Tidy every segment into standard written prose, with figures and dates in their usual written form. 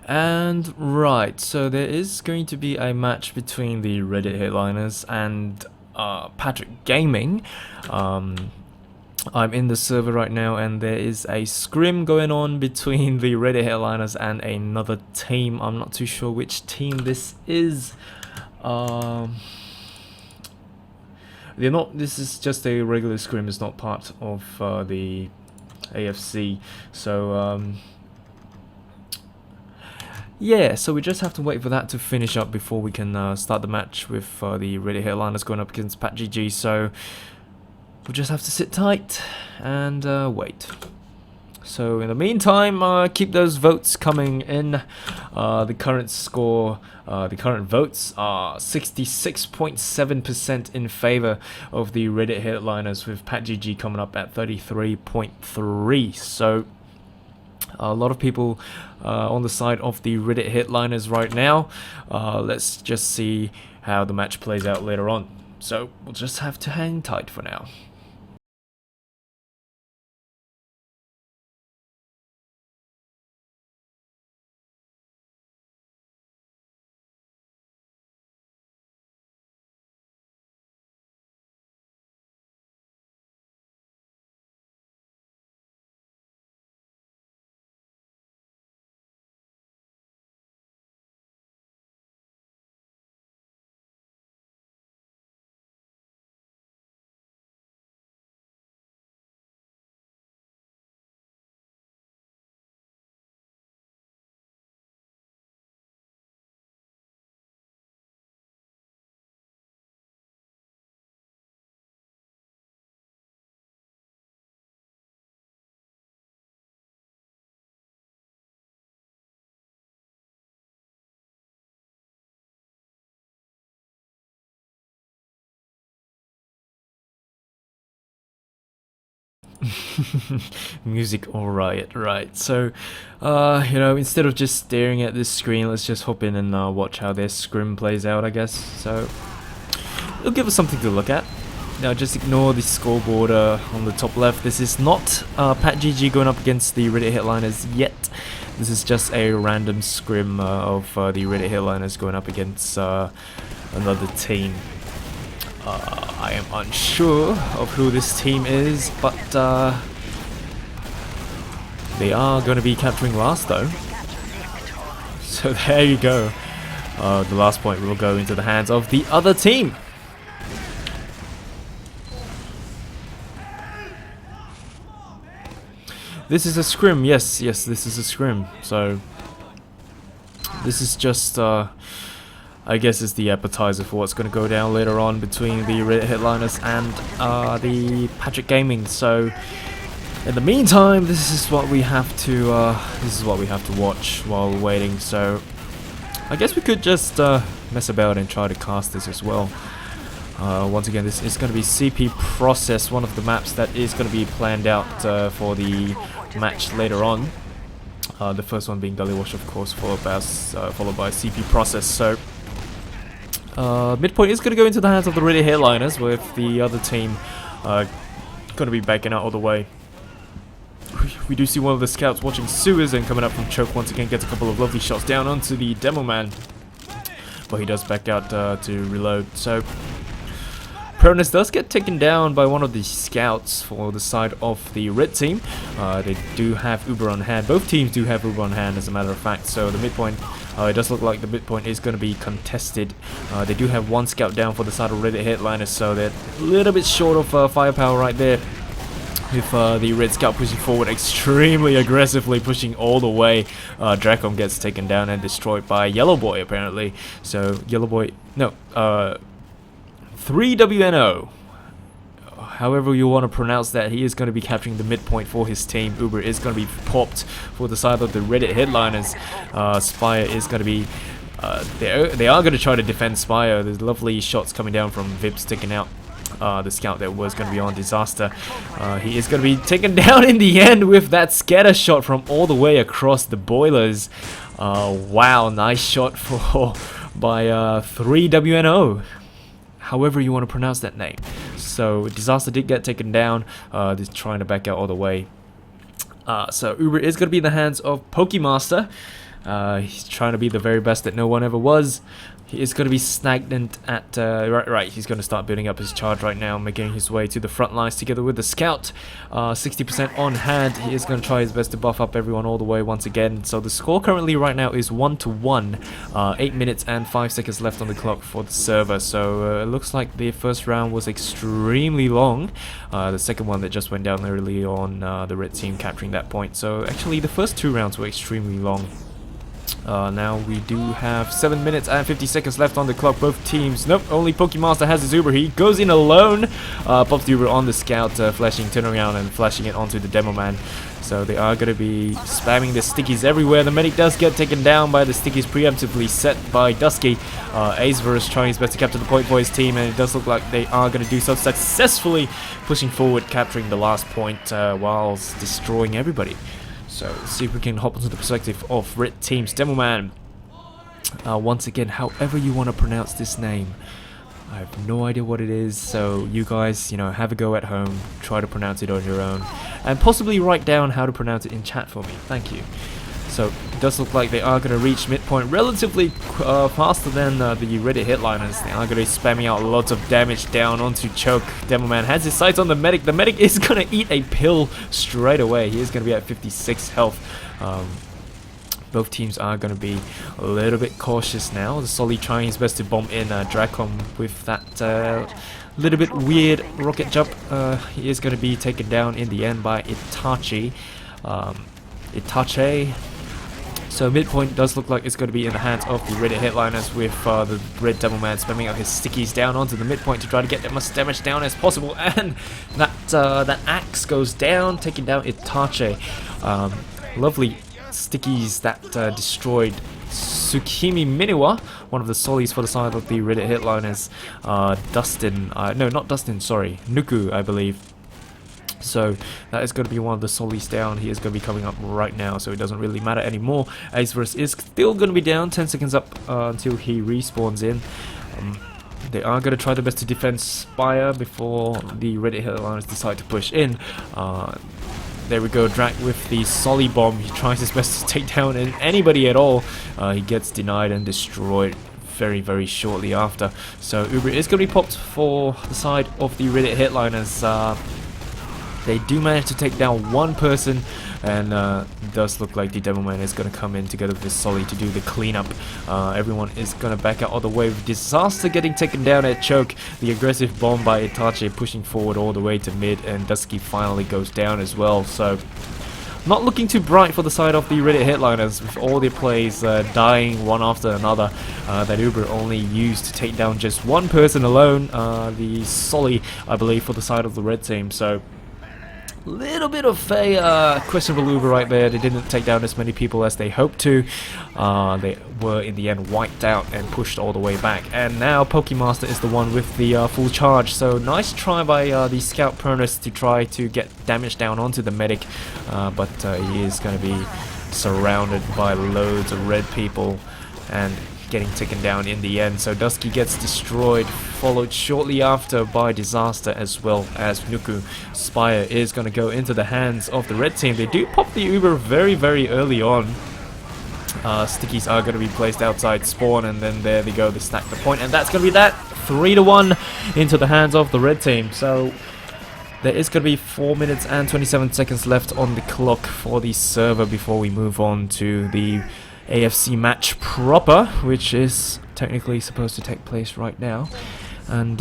And right, so there is going to be a match between the Reddit headliners and Patrick.Gaming. I'm in the server right now, and there is a scrim going on between the Reddit headliners and another team. I'm not too sure which team this is. They're not. This is just a regular scrim. It's not part of the AFC. So yeah, so we just have to wait for that to finish up before we can start the match with the Reddit headliners going up against PatGG. So we'll just have to sit tight and wait. So in the meantime, keep those votes coming in. The current score, the current votes are 66.7% in favor of the Reddit headliners, with PatGG coming up at 33.3%. So a lot of people on the side of the Reddit headliners right now. Let's just see how the match plays out later on. So we'll just have to hang tight for now. Music alright, right. So, you know, instead of just staring at this screen, let's just hop in and watch how their scrim plays out, I guess. So, it'll give us something to look at. Now, just ignore the scoreboard on the top left. This is not PatGG going up against the Reddit headliners yet. This is just a random scrim of the Reddit headliners going up against another team. I am unsure of who this team is, but they are going to be capturing last though. So there you go. The last point will go into the hands of the other team. This is a scrim, yes, this is a scrim. So this is just I guess it's the appetizer for what's going to go down later on between the Reddit headliners and the Patrick.Gaming. So in the meantime, this is what we have to watch while waiting. So I guess we could just mess about and try to cast this as well. Once again, this is going to be CP Process, one of the maps that is going to be planned out for the match later on. The first one being Gully Wash, of course, followed by CP Process. So midpoint is going to go into the hands of the Reddit headliners, with the other team going to be backing out all the way. We do see one of the scouts watching sewers and coming up from choke once again, gets a couple of lovely shots down onto the demo man, but he does back out to reload. So Pronus does get taken down by one of the scouts for the side of the red team. They do have Uber on hand. Both teams do have Uber on hand, as a matter of fact. So the midpoint, it does look like the midpoint is going to be contested. They do have one scout down for the side of Reddit headliners, so they're a little bit short of firepower right there. With the red scout pushing forward extremely aggressively, pushing all the way. Dracom gets taken down and destroyed by Yellow Boy, apparently. So Yellow Boy, no, 3WNO, however you want to pronounce that, he is going to be capturing the midpoint for his team. Uber is going to be popped for the side of the Reddit headliners. Spire is going to be they are going to try to defend Spire. There's lovely shots coming down from Vips taking out the scout that was going to be on Disaster. He is going to be taken down in the end with that scatter shot from all the way across the boilers. Wow, nice shot by 3WNO, however you want to pronounce that name. So Disaster did get taken down, just trying to back out all the way. So Uber is going to be in the hands of Pokemaster. He's trying to be the very best that no one ever was. He is going to be stagnant at, right, he's going to start building up his charge right now, making his way to the front lines together with the scout. 60% on hand. He is going to try his best to buff up everyone all the way once again. So the score currently right now is 1-1. 8 minutes and 5 seconds left on the clock for the server. So it looks like the first round was extremely long. The second one that just went down early on, the red team capturing that point. So actually the first 2 rounds were extremely long. Now we do have 7 minutes and 50 seconds left on the clock. Both teams, nope, only Pokemaster has his Uber. He goes in alone, pops the Uber on the scout, flashing, turn around and flashing it onto the demo man. So they are going to be spamming the stickies everywhere. The medic does get taken down by the stickies preemptively set by Dusky. AsiaFortress trying his best to capture the point for his team, and it does look like they are going to do so successfully, pushing forward, capturing the last point whilst destroying everybody. So let's see if we can hop into the perspective of Red Team's Demo Man. Once again, however you want to pronounce this name, I have no idea what it is, so you guys, you know, have a go at home, try to pronounce it on your own, and possibly write down how to pronounce it in chat for me. Thank you. So it does look like they are going to reach midpoint relatively faster than the Reddit headliners. They are going to be spamming out lots of damage down onto Choke. Demoman has his sights on the medic. The medic is going to eat a pill straight away. He is going to be at 56 health. Both teams are going to be a little bit cautious now. The Solly trying his best to bomb in Dracom with that little bit weird rocket jump. He is going to be taken down in the end by Itachi. Itachi. So midpoint does look like it's going to be in the hands of the Reddit headliners, with the red devil man spamming out his stickies down onto the midpoint to try to get as much damage down as possible. And that axe goes down, taking down Itachi. Lovely stickies that destroyed Tsukimi Miniwa, one of the solis for the side of the Reddit headliners. Dustin, no, not Dustin, sorry, Nuku, I believe. So that is going to be one of the solis down. He is going to be coming up right now, so it doesn't really matter anymore. AsiaFortress is still going to be down, 10 seconds up until he respawns in. They are going to try their best to defend Spire before the Reddit headliners decide to push in. There we go, Drac with the Solly bomb. He tries his best to take down anybody at all. He gets denied and destroyed very, very shortly after. So Uber is going to be popped for the side of the Reddit headliners. They do manage to take down one person, and it does look like the Devilman is going to come in together with Solly to do the cleanup. Everyone is going to back out all the way, with Disaster getting taken down at Choke. The aggressive bomb by Itachi pushing forward all the way to mid, and Dusky finally goes down as well. So not looking too bright for the side of the Reddit headliners, with all their plays dying one after another. That Uber only used to take down just one person alone, the Solly, I believe, for the side of the red team. So little bit of a questionable Uber right there. They didn't take down as many people as they hoped to. They were in the end wiped out and pushed all the way back. And now Pokemaster is the one with the full charge. So nice try by the Scout Pernus to try to get damage down onto the medic. But he is going to be surrounded by loads of red people and getting taken down in the end. So Dusky gets destroyed, followed shortly after by Disaster as well as Nuku. Spire is going to go into the hands of the red team. They do pop the Uber very, very early on. Stickies are going to be placed outside spawn, and then there they go, they stack the point, and that's going to be that. 3-1 into the hands of the red team. So there is going to be 4 minutes and 27 seconds left on the clock for the server before we move on to the AFC match proper, which is technically supposed to take place right now. And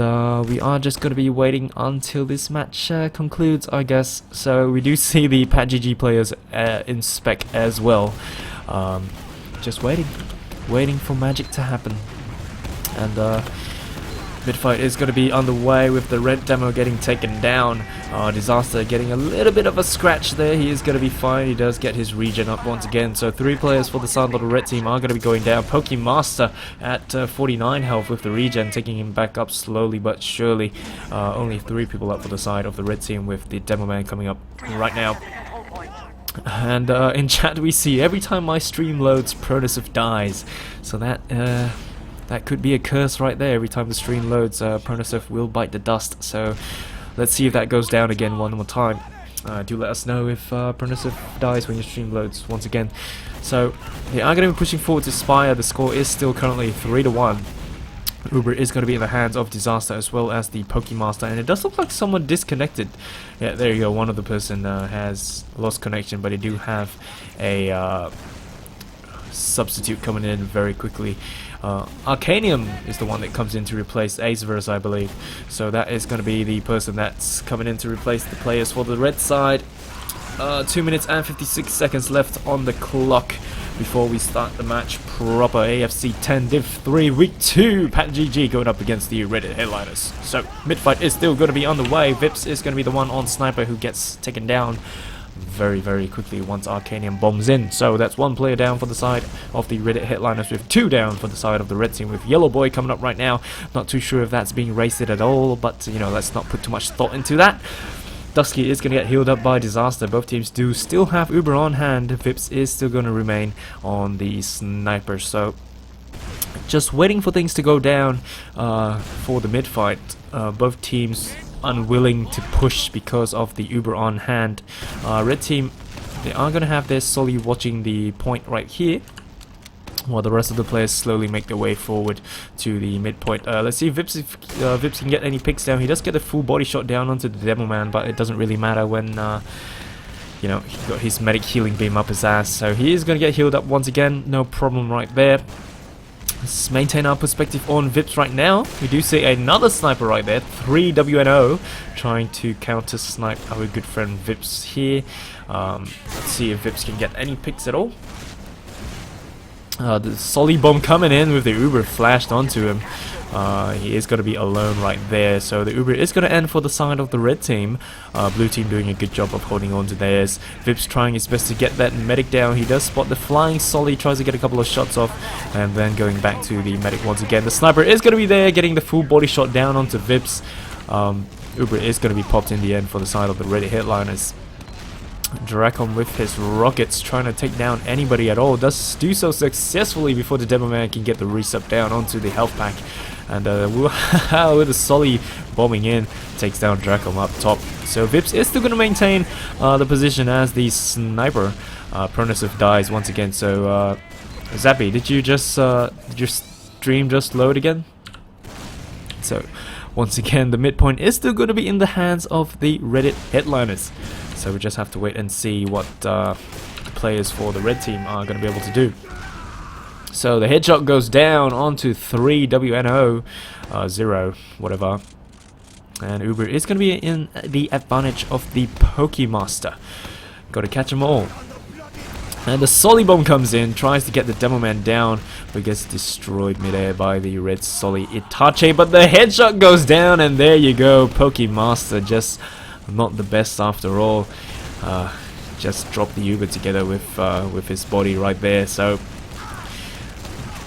we are just going to be waiting until this match concludes, I guess. So we do see the PatGG players in spec as well. Just waiting for magic to happen. And mid-fight is going to be underway with the red demo getting taken down. Disaster getting a little bit of a scratch there. He is going to be fine. He does get his regen up once again. So 3 players for the side of the red team are going to be going down. Pokemaster at 49 health with the regen, taking him back up slowly but surely. Only 3 people up for the side of the red team, with the demo man coming up right now. And in chat we see, every time my stream loads, Protosuff dies. So that could be a curse right there. Every time the stream loads, Protosuff will bite the dust. So let's see if that goes down again one more time. Do let us know if Pernissive dies when your stream loads once again. So they are going to be pushing forward to Spire. The score is still currently 3-1. Uber is going to be in the hands of Disaster as well as the Pokemaster, and it does look like someone disconnected. Yeah, there you go. One of the person has lost connection, but they do have a substitute coming in very quickly. Arcanium is the one that comes in to replace AsiaFortress, I believe. So that is going to be the person that's coming in to replace the players for the red side. 2 minutes and 56 seconds left on the clock before we start the match proper. AFC 10 Div 3 Week 2. Pat.GG going up against the Reddit Headliners. So mid-fight is still going to be on the way. Vips is going to be the one on Sniper who gets taken down very quickly once Arcanium bombs in. So that's one player down for the side of the Reddit Headliners, with 2 down for the side of the red team, with Yellow Boy coming up right now. Not too sure if that's being raced at all, but you know, let's not put too much thought into that. Dusky is going to get healed up by Disaster. Both teams do still have Uber on hand. Vips is still going to remain on the Sniper. So just waiting for things to go down for the mid-fight. Both teams unwilling to push because of the Uber on hand. Red team, they are going to have their Sully watching the point right here, while the rest of the players slowly make their way forward to the midpoint. Let's see if Vips can get any picks down. He does get a full body shot down onto the Demo Man, but it doesn't really matter when you know, he got his medic healing beam up his ass. So he is going to get healed up once again, no problem right there. Let's maintain our perspective on Vips right now. We do see another sniper right there, 3 WNO, trying to counter snipe our good friend Vips here. Let's see if Vips can get any picks at all. The Solly bomb coming in with the Uber flashed onto him. He is going to be alone right there, so the Uber is going to end for the side of the red team. Blue team doing a good job of holding on to theirs. Vips trying his best to get that medic down. He does spot the flying Solly, tries to get a couple of shots off, and then going back to the medic once again. The sniper is going to be there, getting the full body shot down onto Vips. Uber is going to be popped in the end for the side of the Reddit Headliners. Dracon with his rockets trying to take down anybody at all. Does do so successfully before the Demo Man can get the resup down onto the health pack. And with the Sully bombing in, takes down Dracon up top. So Vips is still going to maintain the position as the sniper. Pernissive dies once again. So Zappy, did your stream just load again? So once again, the midpoint is still going to be in the hands of the Reddit Headliners. So we just have to wait and see what the players for the red team are going to be able to do. So the headshot goes down onto 3 WNO, 0, whatever. And Uber is going to be in the advantage of the Pokemaster. Got to catch them all. And the Solly bomb comes in, tries to get the Demo Man down, but gets destroyed midair by the red Solly Itachi. But the headshot goes down, and there you go, Pokemaster just not the best after all. Just dropped the Uber together with his body right there. So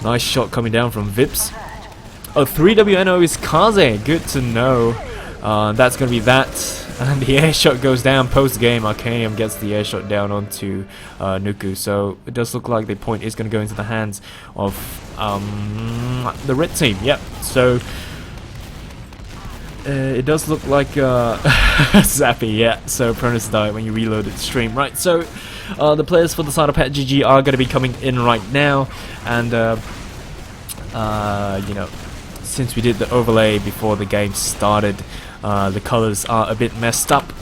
nice shot coming down from Vips. Oh, 3 WNO is Kaze. Good to know. That's gonna be that. And the air shot goes down post game. Arcanium gets the air shot down onto Nuku. So it does look like the point is gonna go into the hands of the red team. Yep. So it does look like Zappy, yeah. So Prentice died when you reloaded the stream, right? So the players for the side of Pat.GG are going to be coming in right now, and you know, since we did the overlay before the game started, the colors are a bit messed up.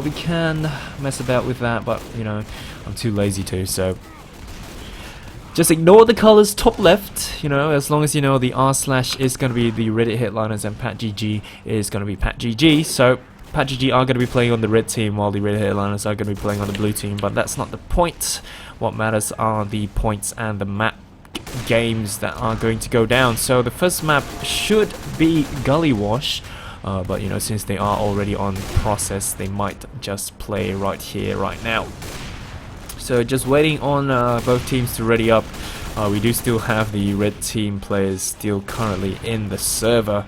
We can mess about with that, but you know, I'm too lazy to. So just ignore the colors top left, you know, as long as you know the R/ is going to be the Reddit Headliners and Pat.GG is going to be Pat.GG. So Pat.GG are going to be playing on the red team while the Reddit Headliners are going to be playing on the blue team, but that's not the point. What matters are the points and the map games that are going to go down. So the first map should be Gully Wash, but you know, since they are already on process, they might just play right here, right now. So just waiting on both teams to ready up. We do still have the red team players still currently in the server.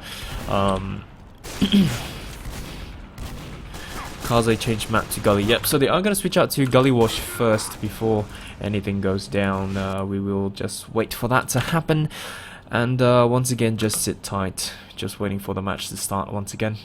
Kaze changed map to Gully. Yep, so they are going to switch out to Gully Wash first before anything goes down. We will just wait for that to happen. And once again, just sit tight. Just waiting for the match to start once again.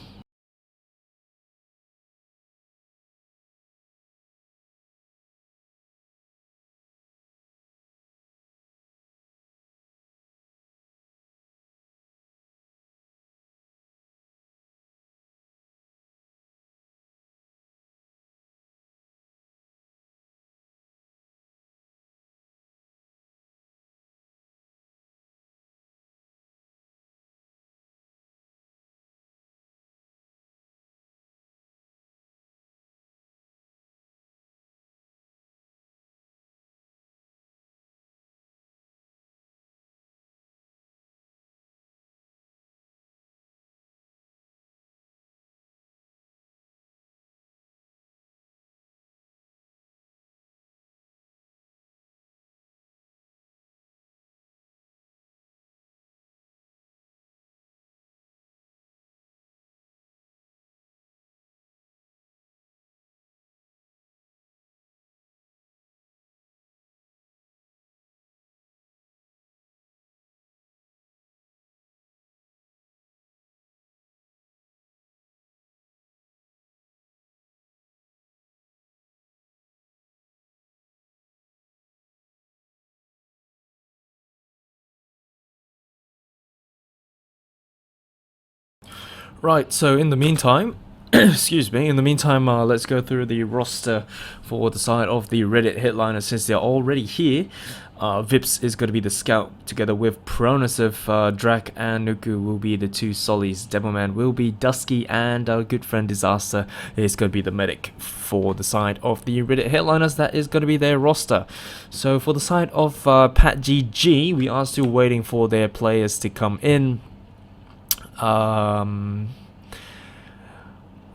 Right, so in the meantime, excuse me, in the meantime, let's go through the roster for the side of the Reddit headliner since they're already here. Vips is going to be the scout, together with Pronasiv, Drak and Nuku will be the two solis. Devilman will be Dusky, and our good friend Disaster is going to be the medic for the side of the Reddit headliners. That is going to be their roster. So for the side of Pat.GG, we are still waiting for their players to come in.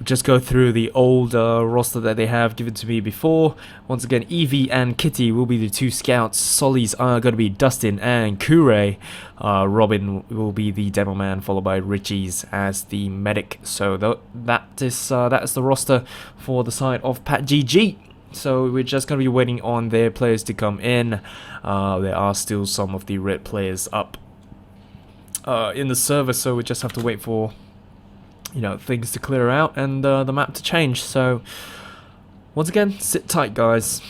Just go through the old roster that they have given to me before. Once again, Evie and Kitty will be the two scouts. Solis are going to be Dustin and Kure. Robin will be the demo man, followed by Richie's as the medic. So that is the roster for the side of Pat.GG. So we're just going to be waiting on their players to come in. There are still some of the red players up in the server, so we just have to wait for things to clear out and the map to change. So once again, sit tight, guys.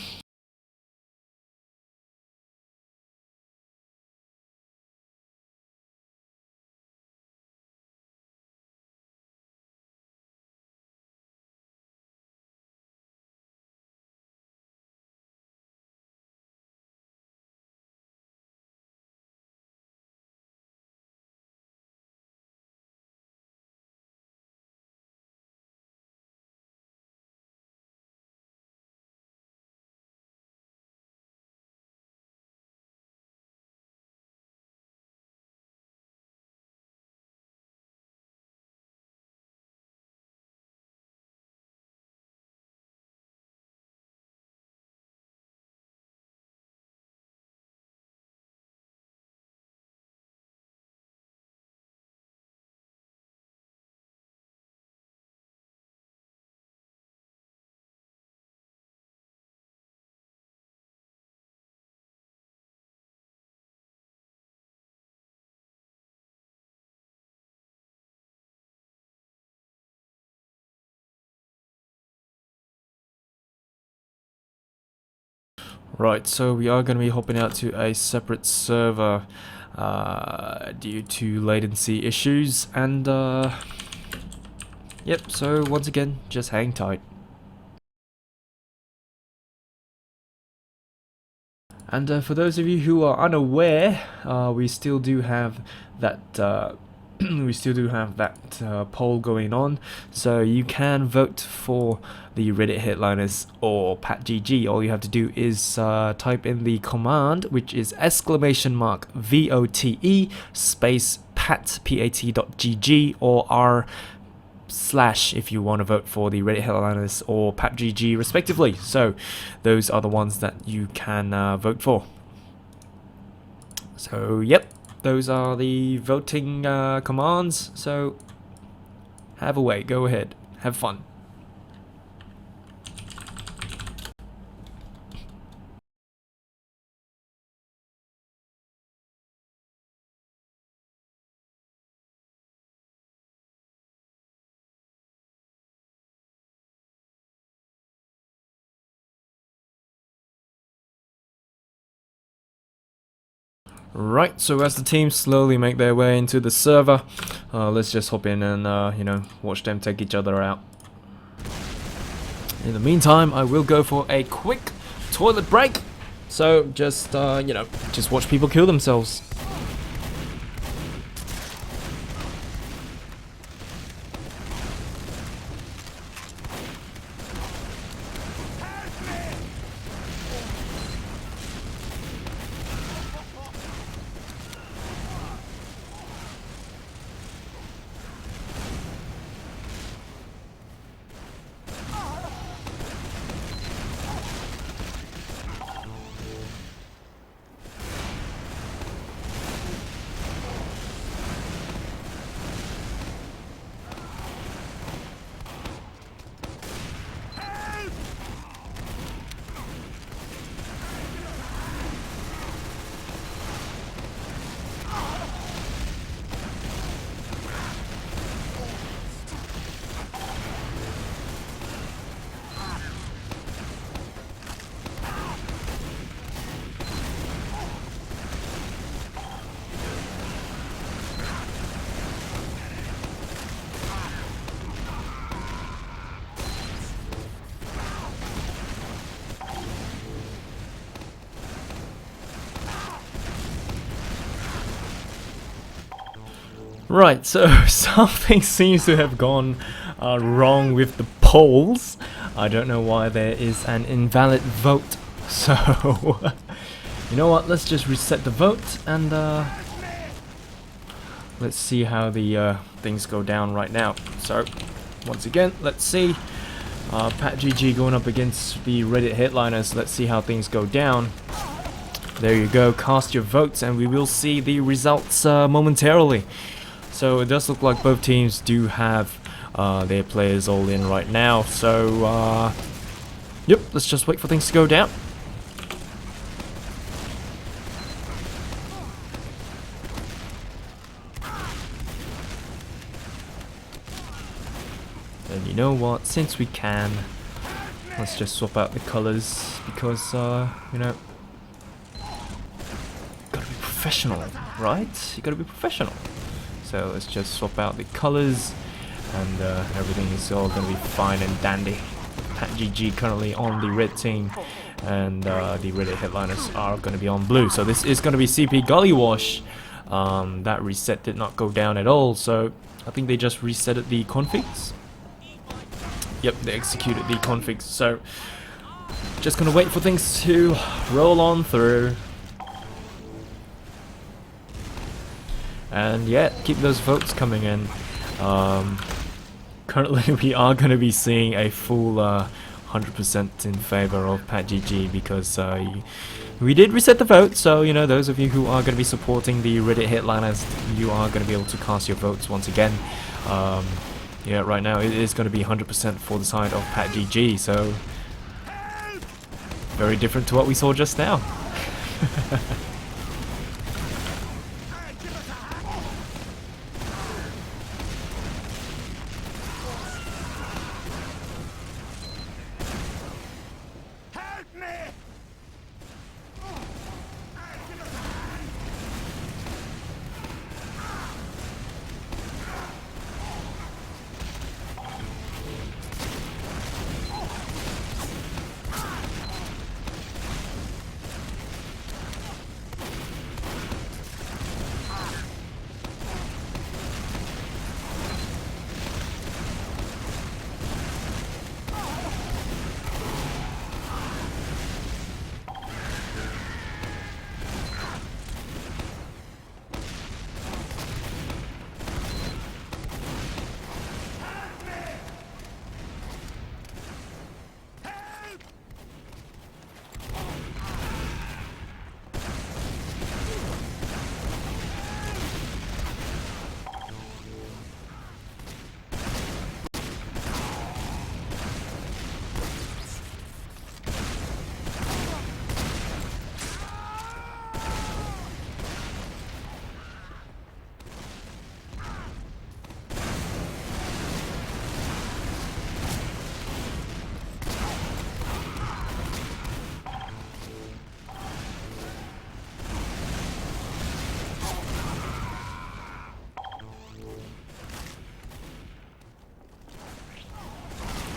Right, so we are going to be hopping out to a separate server due to latency issues, and yep, so once again, just hang tight. And for those of you who are unaware, we still do have that poll going on, so you can vote for the Reddit headliners or Pat.GG. All you have to do is type in the command, which is !VOTE space pat pat.gg or r/ if you want to vote for the Reddit headliners or Pat.GG respectively. So those are the ones that you can vote for. So yep, those are the voting commands. So have a way, go ahead, have fun. Right, so as the teams slowly make their way into the server, let's just hop in and watch them take each other out. In the meantime, I will go for a quick toilet break. So just just watch people kill themselves. Right, so something seems to have gone wrong with the polls. I don't know why there is an invalid vote. So, you know what? Let's just reset the vote and let's see how the things go down right now. So, once again, let's see. Pat.GG going up against the Reddit headliners. Let's see how things go down. There you go. Cast your votes and we will see the results momentarily. So it does look like both teams do have their players all in right now. So, yep, let's just wait for things to go down. And you know what, since we can, let's just swap out the colors because, you know, gotta be professional, right? You gotta be professional. So let's just swap out the colors and everything is all gonna be fine and dandy. Pat.GG currently on the red team and the Reddit headliners are gonna be on blue. So this is gonna be CP Gullywash. That reset did not go down at all, so I think they just resetted the configs. Yep, they executed the configs, so just gonna wait for things to roll on through. And yeah, keep those votes coming in. Currently we are gonna be seeing a full 100% in favor of Pat.GG because we did reset the vote, so you know, those of you who are gonna be supporting the Reddit headliners, you are gonna be able to cast your votes once again. Yeah, right now it is going to be 100% for the side of Pat.GG, so very different to what we saw just now.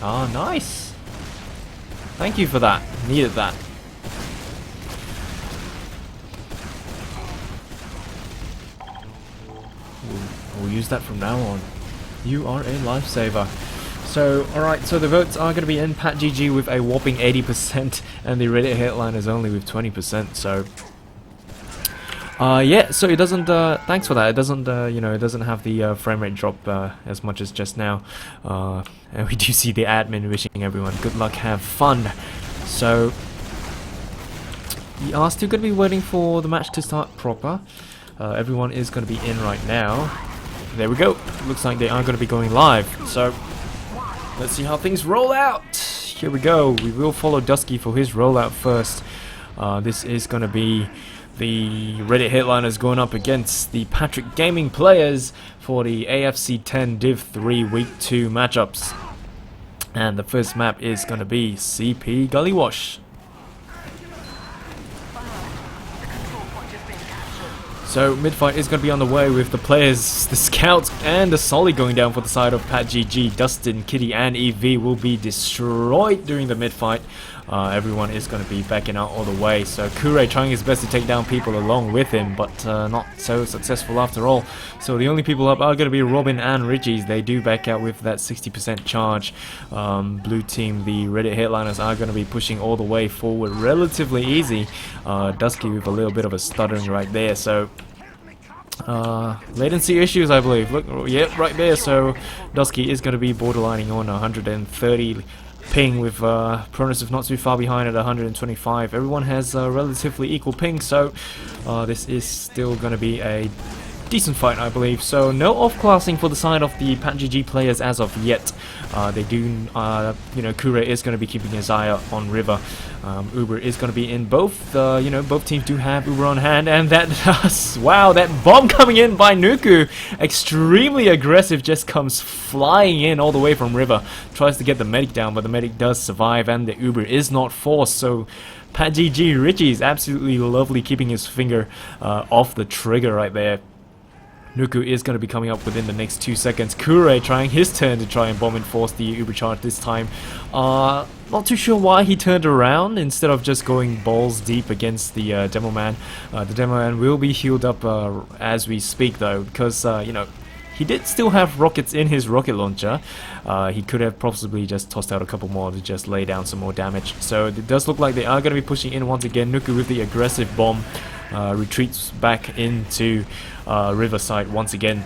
Ah, nice. Thank you for that. Needed that. We'll use that from now on. You are a lifesaver. So, alright, so the votes are going to be in Pat.GG with a whopping 80% and the Reddit headliners only with 20%, so... yeah, so it doesn't, thanks for that, it doesn't, you know, it doesn't have the frame rate drop as much as just now, and we do see the admin wishing everyone good luck, have fun. So, we are still going to be waiting for the match to start proper. Everyone is going to be in right now. There we go, looks like they are going to be going live, so let's see how things roll out. Here we go, we will follow Dusky for his rollout first. This is going to be the Reddit headliners going up against the Patrick.Gaming players for the AFC 10 Div 3 Week 2 matchups. And the first map is going to be CP Gullywash. So mid-fight is going to be on the way with the players, the scouts and the Solly going down for the side of Pat.GG. Dustin, Kitty and EV will be destroyed during the mid-fight. Everyone is going to be backing out all the way. So Kure trying his best to take down people along with him, but not so successful after all. So the only people up are going to be Robin and Richie's. They do back out with that 60% charge. Blue team, the Reddit headliners, are going to be pushing all the way forward relatively easy. Dusky with a little bit of a stuttering right there. So latency issues, I believe. Look, yep, right there. So Dusky is going to be borderlining on 130 ping with Prognosis not too far behind at 125. Everyone has relatively equal ping, so this is still going to be a decent fight, I believe. So no off-classing for the side of the Pat.GG players as of yet. They do, you know, Kure is going to be keeping his eye out on River. Uber is going to be in both. You know, both teams do have Uber on hand, and that wow, that bomb coming in by Nuku, extremely aggressive, just comes flying in all the way from River. Tries to get the medic down, but the medic does survive, and the Uber is not forced. So Pat.GG Richie is absolutely lovely, keeping his finger off the trigger right there. Nuku is going to be coming up within the next 2 seconds. Kure trying his turn to try and bomb and force the Uber charge this time. Not too sure why he turned around instead of just going balls deep against the Demo Man. The Demo Man will be healed up as we speak though, because you know, he did still have rockets in his rocket launcher. He could have possibly just tossed out a couple more to just lay down some more damage. So it does look like they are going to be pushing in once again. Nuku with the aggressive bomb retreats back into Riverside once again.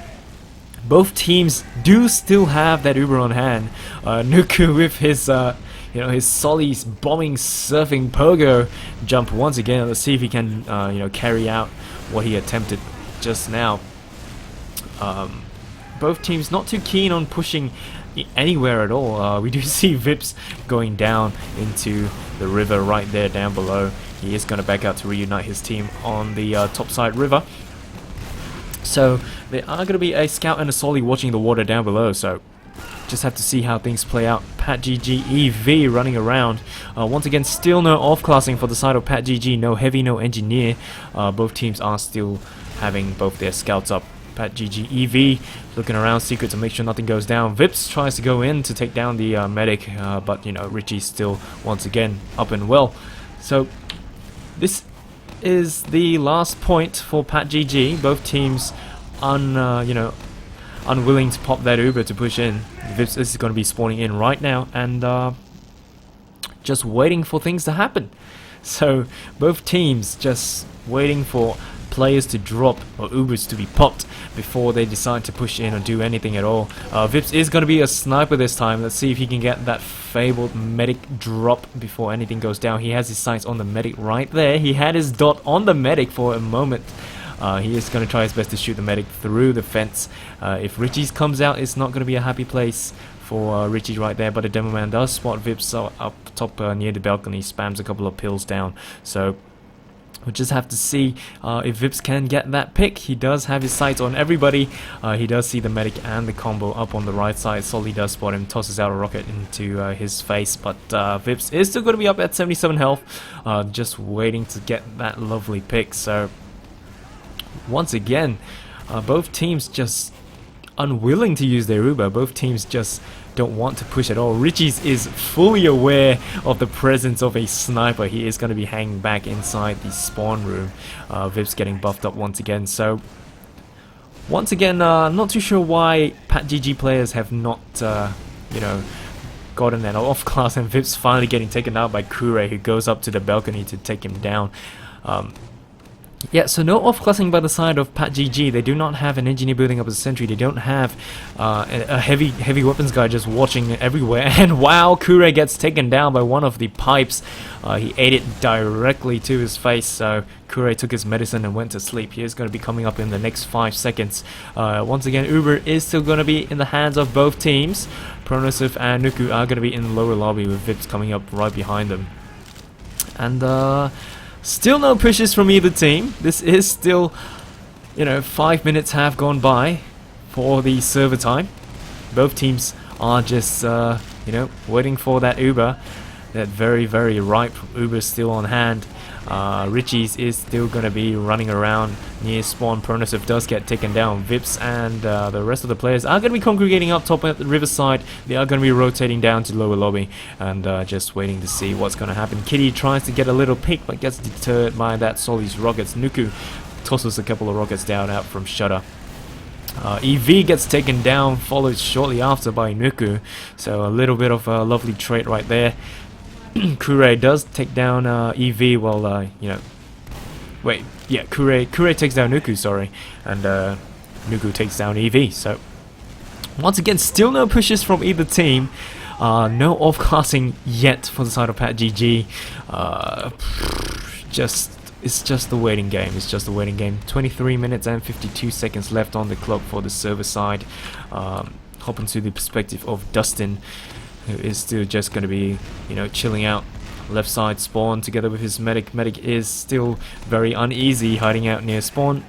Both teams do still have that Uber on hand. Nuku with his you know, his Solly's bombing surfing pogo jump once again. Let's see if he can you know, carry out what he attempted just now. Both teams not too keen on pushing anywhere at all. We do see Vips going down into the river right there down below. He is going to back out to reunite his team on the topside river. So there are going to be a scout and a Solly watching the water down below. So just have to see how things play out. Pat.GG EV running around. Once again, still no off-classing for the side of Pat.GG. No heavy, no engineer. Both teams are still having both their scouts up. Pat.GG EV looking around secret to make sure nothing goes down. Vips tries to go in to take down the medic, but you know, Richie's still once again up and well. So this is the last point for Pat.GG. Both teams you know, unwilling to pop that Uber to push in. Vips is going to be spawning in right now and just waiting for things to happen. So both teams just waiting for players to drop or Ubers to be popped before they decide to push in or do anything at all. Vips is going to be a sniper this time. Let's see if he can get that fabled medic drop before anything goes down. He has his sights on the medic right there. He had his dot on the medic for a moment. He is going to try his best to shoot the medic through the fence. If Richie's comes out, it's not going to be a happy place for Richie right there, but the Demo Man does spot Vips up top near the balcony, spams a couple of pills down. So we'll just have to see if Vips can get that pick. He does have his sights on everybody. He does see the medic and the combo up on the right side. Solly does spot him, tosses out a rocket into his face, but Vips is still going to be up at 77 health, just waiting to get that lovely pick. So once again, both teams just unwilling to use their Uber. Both teams just don't want to push at all. Richie's is fully aware of the presence of a sniper. He is going to be hanging back inside the spawn room. Vips getting buffed up once again. So once again, not too sure why Pat.GG players have not you know, gotten that off class, and Vips finally getting taken out by Kure, who goes up to the balcony to take him down. Yeah, so no off-classing by the side of Pat.GG. They do not have an engineer building up as a sentry. They don't have a heavy weapons guy just watching everywhere. And wow, Kure gets taken down by one of the pipes. He ate it directly to his face. So Kure took his medicine and went to sleep. He is going to be coming up in the next 5 seconds. Once again, Uber is still going to be in the hands of both teams. Prognosis and Nuku are going to be in the lower lobby with Vips coming up right behind them. And still no pushes from either team. This is still, you know, 5 minutes have gone by for the server time. Both teams are just, you know, waiting for that Uber. that very, very ripe Uber still on hand. Richie's is still going to be running around near spawn. Pronosif does get taken down. Vips and the rest of the players are going to be congregating up top at the riverside. They are going to be rotating down to lower lobby and just waiting to see what's going to happen. Kitty tries to get a little peek but gets deterred by that Soli's rockets. Nuku tosses a couple of rockets down out from Shutter. EV gets taken down, followed shortly after by Nuku. So a little bit of a lovely trait right there. Kure does take down EV while, you know... Wait, yeah, Kure takes down Nuku, sorry. And Nuku takes down EV, so... Once again, still no pushes from either team. No off-casting yet for the side of PatGG. It's just the waiting game. It's just the waiting game. 23 minutes and 52 seconds left on the clock for the server side. Hop into the perspective of Dustin, who is still just going to be, you know, chilling out. Left side spawn together with his medic. Medic is still very uneasy, hiding out near spawn.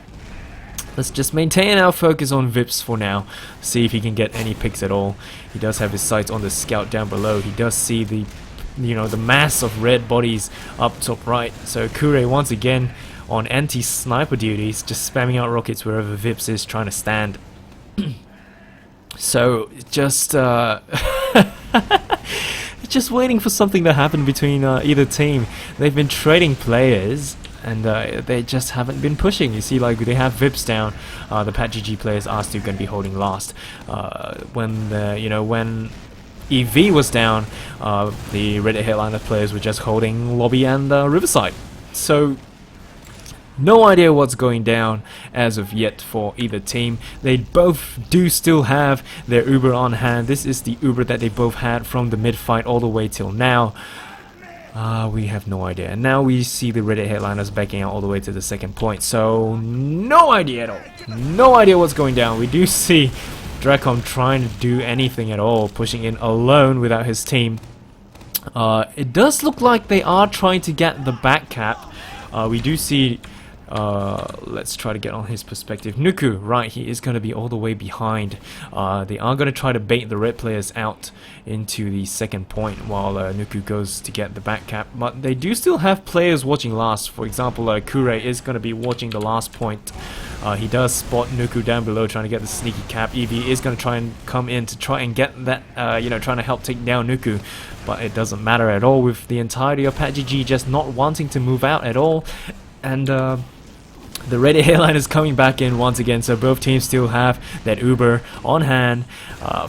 Let's just maintain our focus on Vips for now. See if he can get any picks at all. He does have his sights on the scout down below. He does see the, you know, the mass of red bodies up top right. So Kure once again on anti-sniper duties, just spamming out rockets wherever Vips is trying to stand. So just just waiting for something to happen between either team. They've been trading players and they just haven't been pushing. You see, like, they have Vips down. The PatGG players are still going to be holding last. When EV was down, the Reddit Highlander players were just holding lobby and riverside. So no idea what's going down as of yet for either team. They both do still have their Uber on hand. This is the Uber that they both had from the mid fight all the way till now. We have no idea. And now we see the Reddit Headliners backing out all the way to the second point. So no idea at all. No idea what's going down. We do see Dracom trying to do anything at all, pushing in alone without his team. It does look like they are trying to get the back cap. We do see, let's try to get on his perspective. Nuku, right, he is going to be all the way behind. They are going to try to bait the red players out into the second point while Nuku goes to get the back cap. But they do still have players watching last. For example, Kure is going to be watching the last point. He does spot Nuku down below trying to get the sneaky cap. Evie is going to try and come in to try and get that, trying to help take down Nuku. But it doesn't matter at all with the entirety of PatGG just not wanting to move out at all. And the Reddit Hairline is coming back in once again, so both teams still have that Uber on hand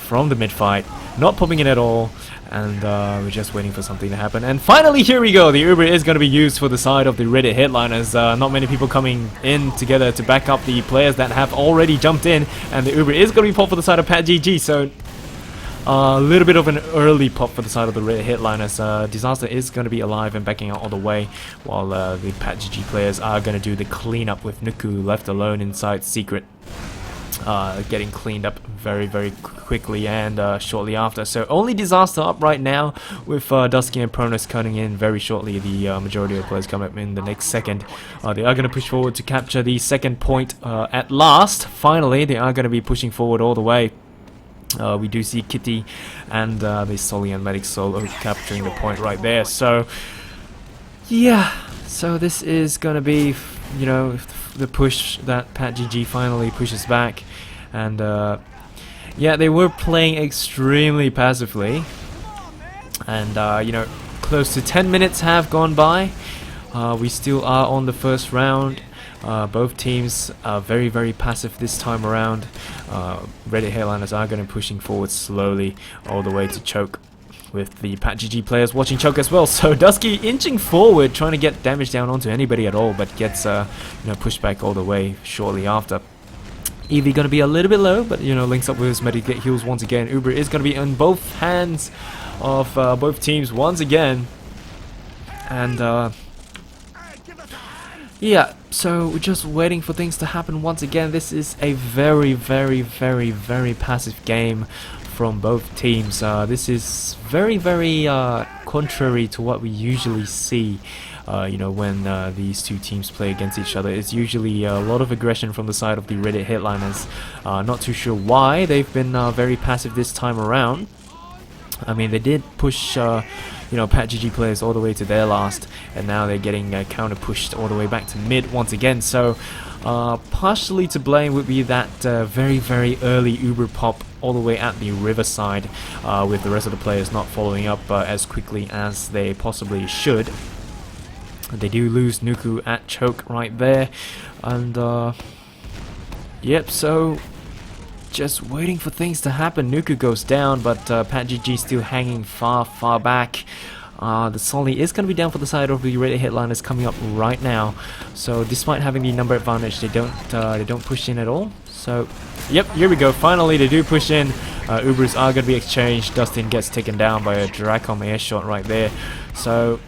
from the mid-fight. Not popping in at all. And we're just waiting for something to happen. And finally, here we go. The Uber is going to be used for the side of the Reddit Headliners. Not many people coming in together to back up the players that have already jumped in. And the Uber is going to be popped for the side of PatGG. So a little bit of an early pop for the side of the Reddit Headliners. Disaster is going to be alive and backing out all the way. While the PatGG players are going to do the cleanup with Nuku left alone inside Secret. Getting cleaned up very, very quickly and shortly after. So only Disaster up right now with Dusky and Pronus cutting in very shortly. The majority of players come up in the next second. They are going to push forward to capture the second point at last. Finally, they are going to be pushing forward all the way. We do see Kitty and the Soli and Medic Solo capturing the point right there. So yeah, so this is going to be, you know, the push that PatGG finally pushes back. And yeah, they were playing extremely passively. And close to 10 minutes have gone by. We still are on the first round. Both teams are very, very passive this time around. Reddit Hairliners are going to be pushing forward slowly all the way to choke, with the PatGG players watching choke as well. So Dusky inching forward, trying to get damage down onto anybody at all, but gets pushed back all the way shortly after. Evie going to be a little bit low, but links up with his medic, get heals once again. Uber is going to be on both hands of both teams once again. And yeah, so we're just waiting for things to happen once again. This is a very, very, very, very passive game from both teams. This is very, very contrary to what we usually see. When these two teams play against each other, it's usually a lot of aggression from the side of the Reddit Headliners. Not too sure why they've been very passive this time around. I mean, they did push, you know, PatGG players all the way to their last, and now they're getting counter pushed all the way back to mid once again. So, partially to blame would be that very, very early Uber pop all the way at the riverside, with the rest of the players not following up as quickly as they possibly should. They do lose Nuku at choke right there, and yep, so just waiting for things to happen. Nuku goes down, but PatGG still hanging far, far back. The Solly is going to be down for the side of the Reddit Headliners coming up right now. So despite having the number advantage, they don't push in at all. So yep, here we go. Finally, they do push in. Ubers are going to be exchanged. Dustin gets taken down by a Dracom air shot right there. So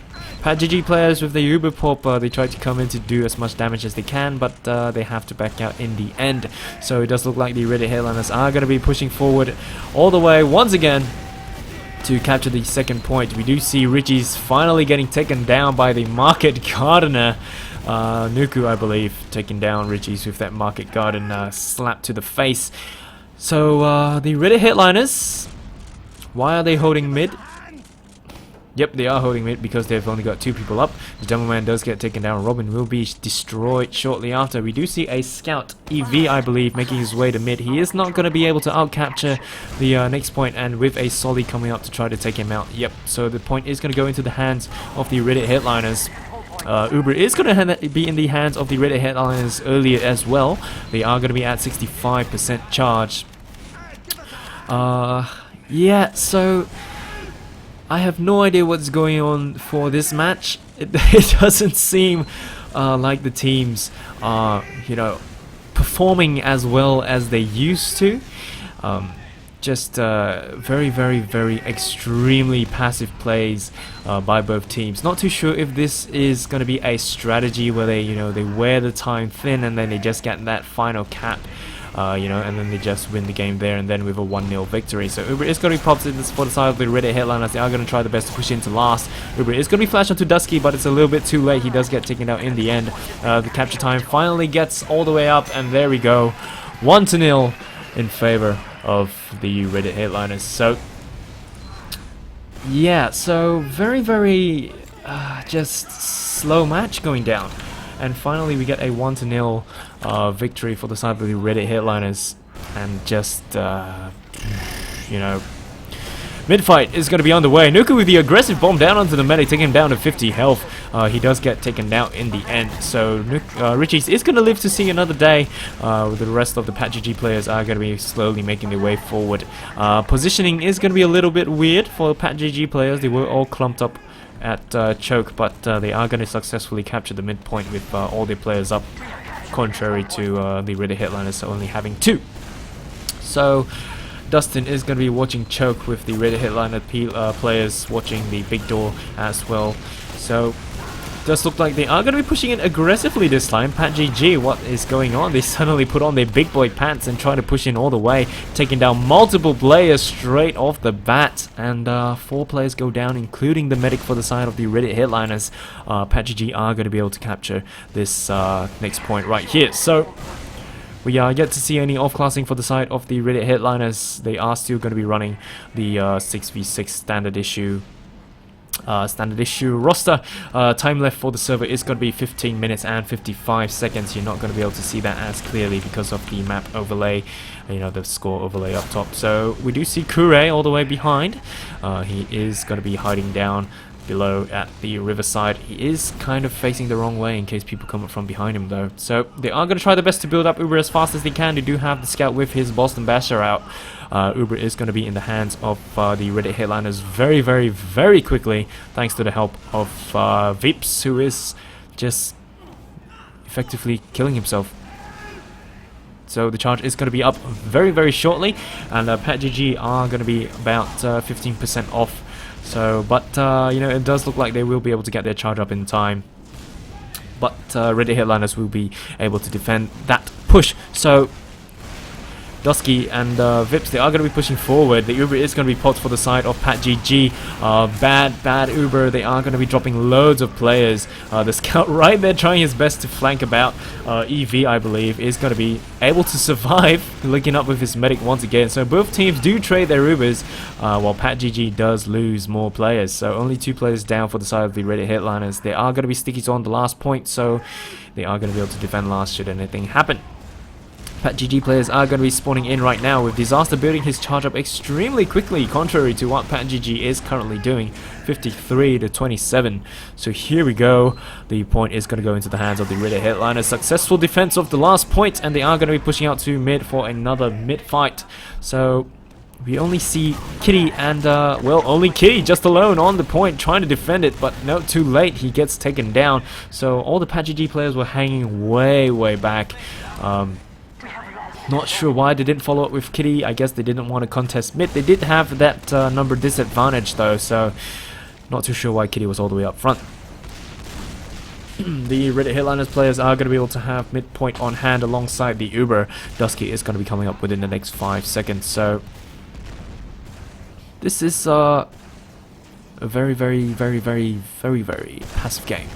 PatGG players with the Uber pop, they try to come in to do as much damage as they can, but they have to back out in the end. So it does look like the Reddit Headliners are going to be pushing forward all the way once again to capture the second point. We do see Richie's finally getting taken down by the Market Gardener. Nuku, I believe, taking down Richie's with that Market Garden slap to the face. So the Reddit Headliners, why are they holding mid? Yep, they are holding mid because they've only got 2 people up. The Devilman does get taken down. Robin will be destroyed shortly after. We do see a Scout EV, I believe, making his way to mid. He is not going to be able to out-capture the next point, and with a Solly coming up to try to take him out. Yep, so the point is going to go into the hands of the Reddit Headliners. Uber is going to be in the hands of the Reddit Headliners earlier as well. They are going to be at 65% charge. Yeah, so I have no idea what's going on for this match. It doesn't seem like the teams are, you know, performing as well as they used to. Just very, very, very extremely passive plays by both teams. Not too sure if this is going to be a strategy where they, you know, they wear the time thin and then they just get that final cap. You know, and then they just win the game there and then with a 1-0 victory. So Uber is going to be popped in for the side of the Reddit Headliners. They are going to try the best to push into last. Uber is going to be flashed onto Dusky, but it's a little bit too late. He does get taken out in the end. The capture time finally gets all the way up, and there we go. 1-0 in favor of the Reddit Headliners. So yeah, so very, very just slow match going down. And finally we get a 1-0 victory for the side of the Reddit Headliners. And just, you know, mid-fight is going to be underway. Nuku with the aggressive bomb down onto the medic, taking him down to 50 health. He does get taken down in the end. So Richie's is going to live to see another day. The rest of the PatGG players are going to be slowly making their way forward. Positioning is going to be a little bit weird for PatGG players. They were all clumped up at choke, but they are going to successfully capture the midpoint with all their players up, contrary to the Reddit Headliners only having 2. So Dustin is going to be watching choke with the Reddit Headliner players watching the big door as well. So does look like they are going to be pushing it aggressively this time. PatGG, what is going on? They suddenly put on their big boy pants and try to push in all the way, taking down multiple players straight off the bat. And 4 players go down, including the medic for the side of the Reddit Headliners. PatGG are going to be able to capture this next point right here. So we are yet to see any off-classing for the side of the Reddit Headliners. They are still going to be running the 6v6 standard issue roster. Time left for the server is going to be 15 minutes and 55 seconds. You're not going to be able to see that as clearly because of the map overlay, you know, the score overlay up top. So we do see Kure all the way behind. He is going to be hiding down below at the riverside. He is kind of facing the wrong way in case people come up from behind him though. So they are going to try their best to build up Uber as fast as they can. They do have the scout with his Boston Basher out. Uber is going to be in the hands of the Reddit Headliners very, very, very quickly, thanks to the help of Vips, who is just effectively killing himself. So the charge is going to be up very, very shortly, and PatGG are going to be about 15% off. So, but you know, it does look like they will be able to get their charge up in time. But Reddit Headliners will be able to defend that push. So Dusky and Vips, they are going to be pushing forward. The Uber is going to be popped for the side of Pat.GG. Bad Uber. They are going to be dropping loads of players. The scout right there trying his best to flank about. EV, I believe, is going to be able to survive, linking up with his medic once again. So both teams do trade their Ubers, while Pat.GG does lose more players. So only 2 players down for the side of the Reddit Headliners. They are going to be stickies on the last point, so they are going to be able to defend last should anything happen. Pat.GG players are going to be spawning in right now, with Disaster building his charge up extremely quickly, contrary to what Pat.GG is currently doing, 53 to 27. So here we go. The point is going to go into the hands of the Reddit Headliners. Successful defense of the last point, and they are going to be pushing out to mid for another mid fight. So we only see Kitty and, well, only Kitty just alone on the point trying to defend it, but no, too late. He gets taken down. So all the Pat.GG players were hanging way back. Not sure why they didn't follow up with Kitty. I guess they didn't want to contest mid. They did have that number disadvantage though, so not too sure why Kitty was all the way up front. The Reddit Headliners players are going to be able to have midpoint on hand alongside the Uber. Dusky is going to be coming up within the next 5 seconds, so this is a very passive game.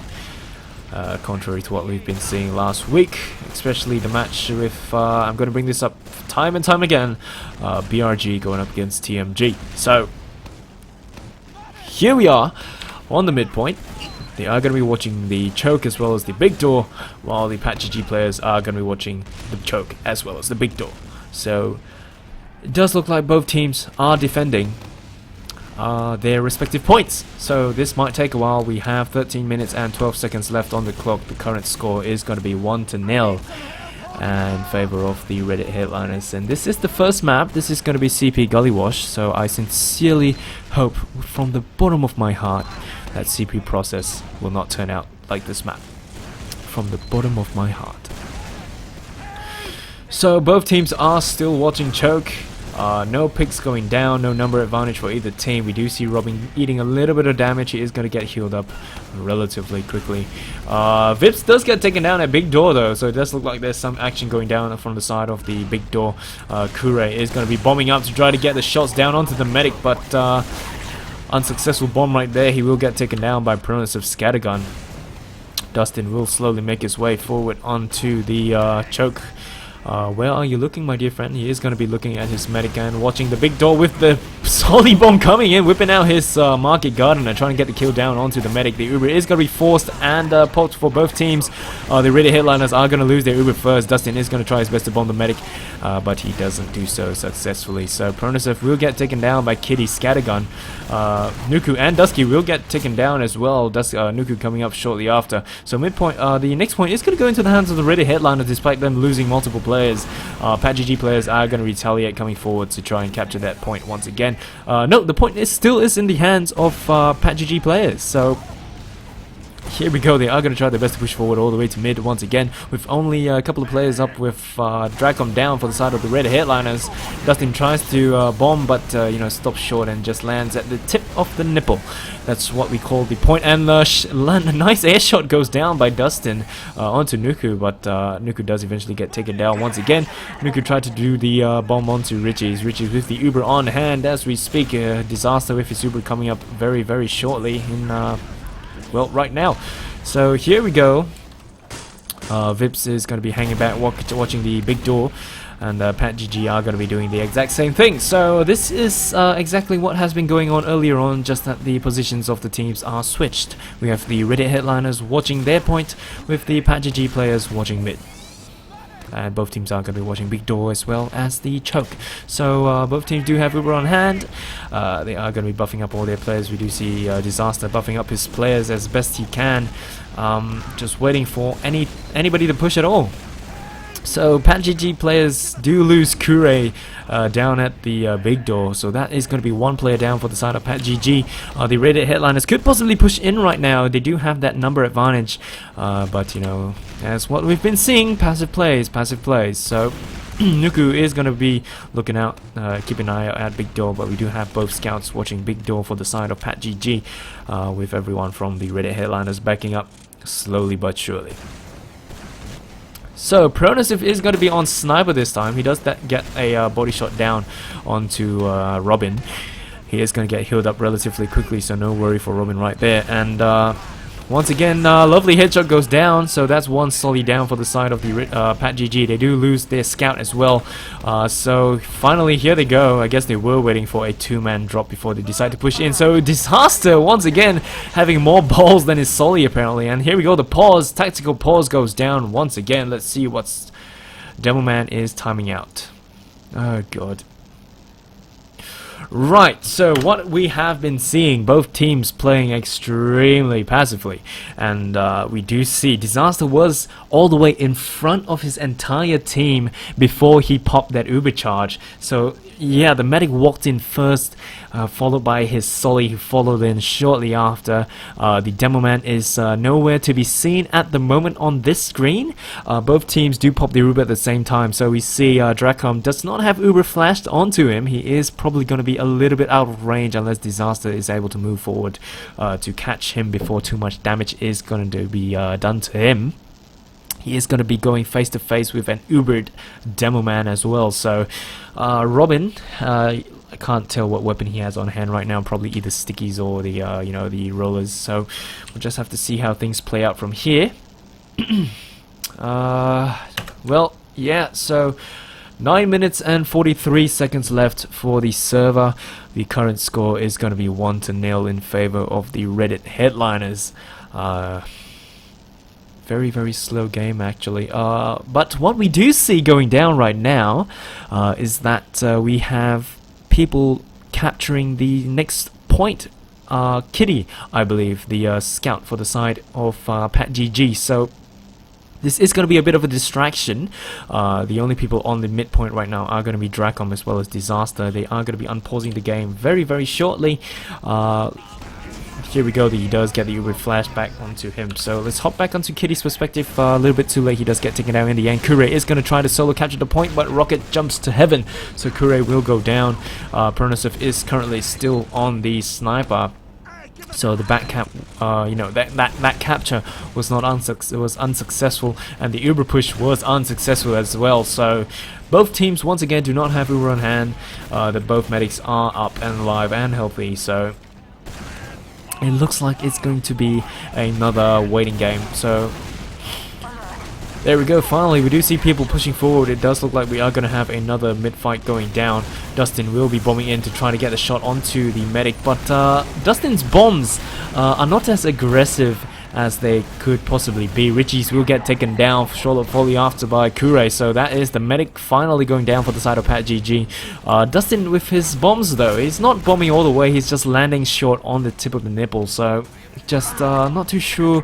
Contrary to what we've been seeing last week, especially the match with, I'm going to bring this up time and time again, BRG going up against TMG. So, here we are on the midpoint. They are going to be watching the choke as well as the big door, while the Pat.GG players are going to be watching the choke as well as the big door. So, it does look like both teams are defending their respective points, so this might take a while. We have 13 minutes and 12 seconds left on the clock. The current score is going to be 1-0 in favor of the Reddit Headliners, and this is the first map. This is going to be CP Gullywash, so I sincerely hope from the bottom of my heart that CP process will not turn out like this map. From the bottom of my heart. So both teams are still watching choke. No picks going down, no number advantage for either team. We do see Robin eating a little bit of damage. He is going to get healed up relatively quickly. Vips does get taken down at big door though, so it does look like there's some action going down from the side of the big door. Kure is going to be bombing up to try to get the shots down onto the medic, but unsuccessful bomb right there. He will get taken down by Pronossive Scattergun. Dustin will slowly make his way forward onto the choke. Where are you looking, my dear friend? He is going to be looking at his medic and watching the big door with the solid bomb coming in, whipping out his Market Gardener, trying to get the kill down onto the medic. The Uber is going to be forced and popped for both teams. The Reddit Headliners are going to lose their Uber first. Dustin is going to try his best to bomb the medic, but he doesn't do so successfully. So Pronossive will get taken down by Kitty Scattergun. Nuku and Dusky will get taken down as well. Nuku coming up shortly after. So midpoint, the next point is going to go into the hands of the Reddit Headliners despite them losing multiple players. Pat.GG players are going to retaliate, coming forward to try and capture that point once again. No, the point still is in the hands of Pat.GG players. So here we go. They are going to try their best to push forward all the way to mid once again, with only a couple of players up with Dracom down for the side of the Red Headliners. Dustin tries to bomb, but you know, stops short and just lands at the tip of the nipple. That's what we call the point. And a nice air shot goes down by Dustin onto Nuku, but Nuku does eventually get taken down once again. Nuku tried to do the bomb onto Richie's. Richie's with the Uber on hand as we speak. Disaster with his Uber coming up very shortly in well, right now. So here we go. Vips is going to be hanging back watching the big door, and Pat.GG are going to be doing the exact same thing. So this is exactly what has been going on earlier on, just that the positions of the teams are switched. We have the Reddit Headliners watching their point, with the Pat.GG players watching mid. And both teams are going to be watching big door as well as the choke. So both teams do have Uber on hand. They are going to be buffing up all their players. We do see Disaster buffing up his players as best he can, just waiting for anybody to push at all. So Pat.GG players do lose Kure down at the big door, so that is going to be one player down for the side of Pat.GG. The Reddit Headliners could possibly push in right now. They do have that number advantage, but you know, as what we've been seeing, passive plays. So Nuku is going to be looking out, keeping an eye out at big door, but we do have both scouts watching big door for the side of Pat.GG, with everyone from the Reddit Headliners backing up slowly but surely. So Pronasif is going to be on Sniper this time. He does get a body shot down onto Robin. He is going to get healed up relatively quickly, so no worry for Robin right there. And once again, lovely headshot goes down, so that's one solid down for the side of the PatGG. They do lose their scout as well. So finally, here they go. I guess they were waiting for a two-man drop before they decide to push in. So Disaster, once again, having more balls than his Solly apparently. And here we go, the pause, tactical pause goes down once again. Let's see what's Demoman is timing out. Oh god. Right, so what we have been seeing, both teams playing extremely passively, and we do see Disaster was all the way in front of his entire team before he popped that Uber charge. So yeah, the medic walked in first, followed by his Solly, who followed in shortly after. The Demoman is nowhere to be seen at the moment on this screen. Both teams do pop the Uber at the same time, so we see Dracom does not have Uber flashed onto him. He is probably going to be a little bit out of range unless Disaster is able to move forward to catch him before too much damage is going to be done to him. He is going to be going face to face with an Ubered Demoman as well. So Robin, I can't tell what weapon he has on hand right now. Probably either stickies or the you know, the rollers. So we'll just have to see how things play out from here. Well, yeah. So 9 minutes and 43 seconds left for the server. The current score is going to be 1-0 in favor of the Reddit headliners. Very slow game actually. But what we do see going down right now is that we have people capturing the next point. Kitty, I believe, the scout for the side of PatGG. So this is going to be a bit of a distraction. The only people on the midpoint right now are going to be Dracom as well as Disaster. They are going to be unpausing the game very shortly. Here we go, he does get the Uber flash back onto him. So let's hop back onto Kitty's perspective. A little bit too late, he does get taken down in the end. Kure is going to try to solo capture the point, but Rocket jumps to heaven. So Kure will go down. Pronasif is currently still on the Sniper. So the back cap, you know, that capture was unsuccessful, and the Uber push was unsuccessful as well. So both teams once again do not have Uber on hand. That both medics are up and alive and healthy. So it looks like it's going to be another waiting game. So there we go, finally we do see people pushing forward. It does look like we are going to have another mid-fight going down. Dustin will be bombing in to try to get a shot onto the medic, but Dustin's bombs are not as aggressive as they could possibly be. Richie's will get taken down, shortly after by Kure, so that is the medic finally going down for the side of PatGG. Dustin with his bombs though, he's not bombing all the way, he's just landing short on the tip of the nipple, so just not too sure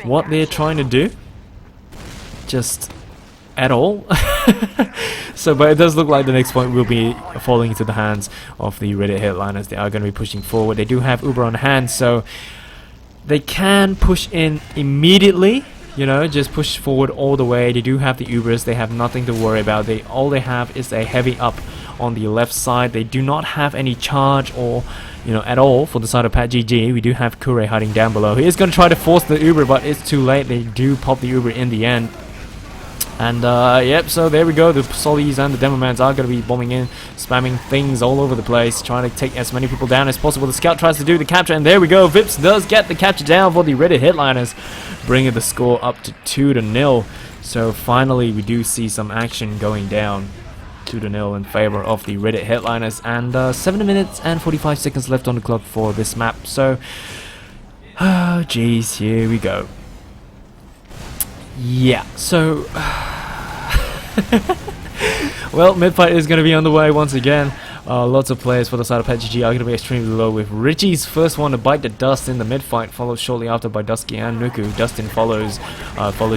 what they're trying to do. Just at all. So but it does look like the next point will be falling into the hands of the Reddit headliners. They are going to be pushing forward. They do have Uber on hand, so they can push in immediately, you know, just push forward all the way. They do have the Ubers, they have nothing to worry about. All they have is a heavy up on the left side. They do not have any charge or, you know, at all for the side of PatGG. We do have Kure hiding down below. He is going to try to force the Uber, but it's too late. They do pop the Uber in the end. And yep, so there we go. The Solis and the Demomans are going to be bombing in, spamming things all over the place, trying to take as many people down as possible. The scout tries to do the capture, and there we go. Vips does get the capture down for the Reddit headliners, bringing the score up to 2-0. So finally, we do see some action going down. 2-0 in favor of the Reddit headliners, and 7 minutes and 45 seconds left on the clock for this map. So, oh jeez, here we go. Yeah, so well, mid-fight is going to be on the way once again. Lots of players for the side of PatGG are going to be extremely low, with Richie's first one to bite the dust in the mid-fight, followed shortly after by Dusky and Nuku. Dustin follows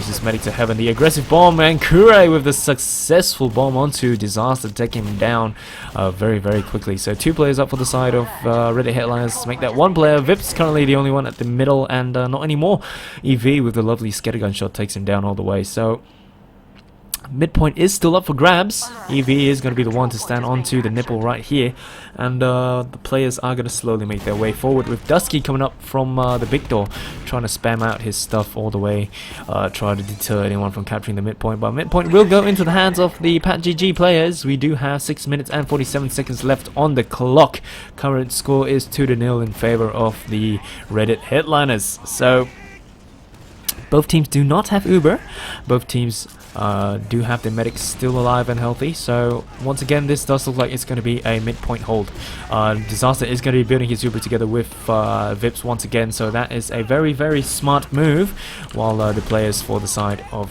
his medic to heaven. The aggressive bomb, and Kure with the successful bomb onto Disaster, taking him down very quickly. So 2 players up for the side of Reddit headliners. Make that 1 player. Vip's currently the only one at the middle, and not anymore. EV with the lovely scattergun shot takes him down all the way. So Midpoint is still up for grabs. EV is going to be the one to stand onto the nipple right here, and the players are going to slowly make their way forward, with Dusky coming up from the big door, trying to spam out his stuff all the way, try to deter anyone from capturing the midpoint. But midpoint will go into the hands of the PatGG players. We do have 6 minutes and 47 seconds left on the clock. Current score is 2-0 in favor of the Reddit headliners. So both teams do not have Uber. Both teams do have their medics still alive and healthy. So once again, this does look like it's going to be a midpoint hold. Disaster is going to be building his Uber together with Vips once again. So that is a very, very smart move. While the players for the side of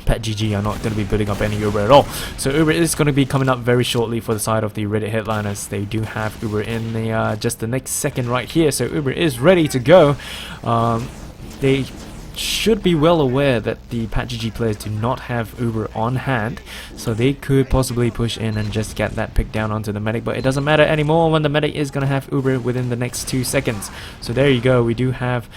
PatGG are not going to be building up any Uber at all. So Uber is going to be coming up very shortly for the side of the Reddit headliners. They do have Uber in the just the next second right here. So Uber is ready to go. They should be well aware that the PatGG players do not have Uber on hand, so they could possibly push in and just get that pick down onto the medic, but it doesn't matter anymore when the medic is going to have Uber within the next 2 seconds. So there you go, we do have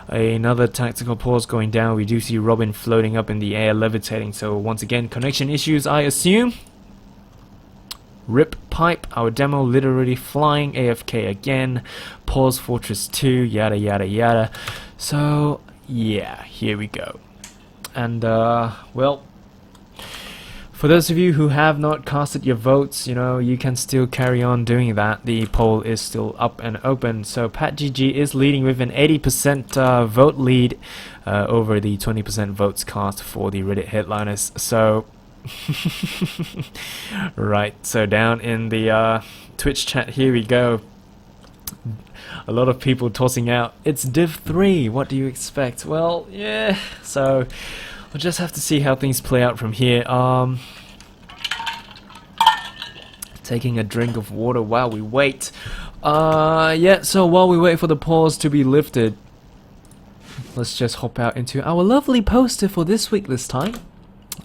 another tactical pause going down. We do see Robin floating up in the air, levitating, so once again, connection issues I assume. Rip pipe, our demo literally flying AFK again, pause Fortress 2, yada yada yada. So yeah, here we go. And well, for those of you who have not casted your votes, you know, you can still carry on doing that. The poll is still up and open. So PatGG is leading with an 80% vote lead over the 20% votes cast for the Reddit headliners. So right, so down in the Twitch chat, here we go. A lot of people tossing out, it's Div 3, what do you expect? Well, yeah, so we'll just have to see how things play out from here. Taking a drink of water while we wait. Yeah, so while we wait for the pause to be lifted, let's just hop out into our lovely poster for this week this time.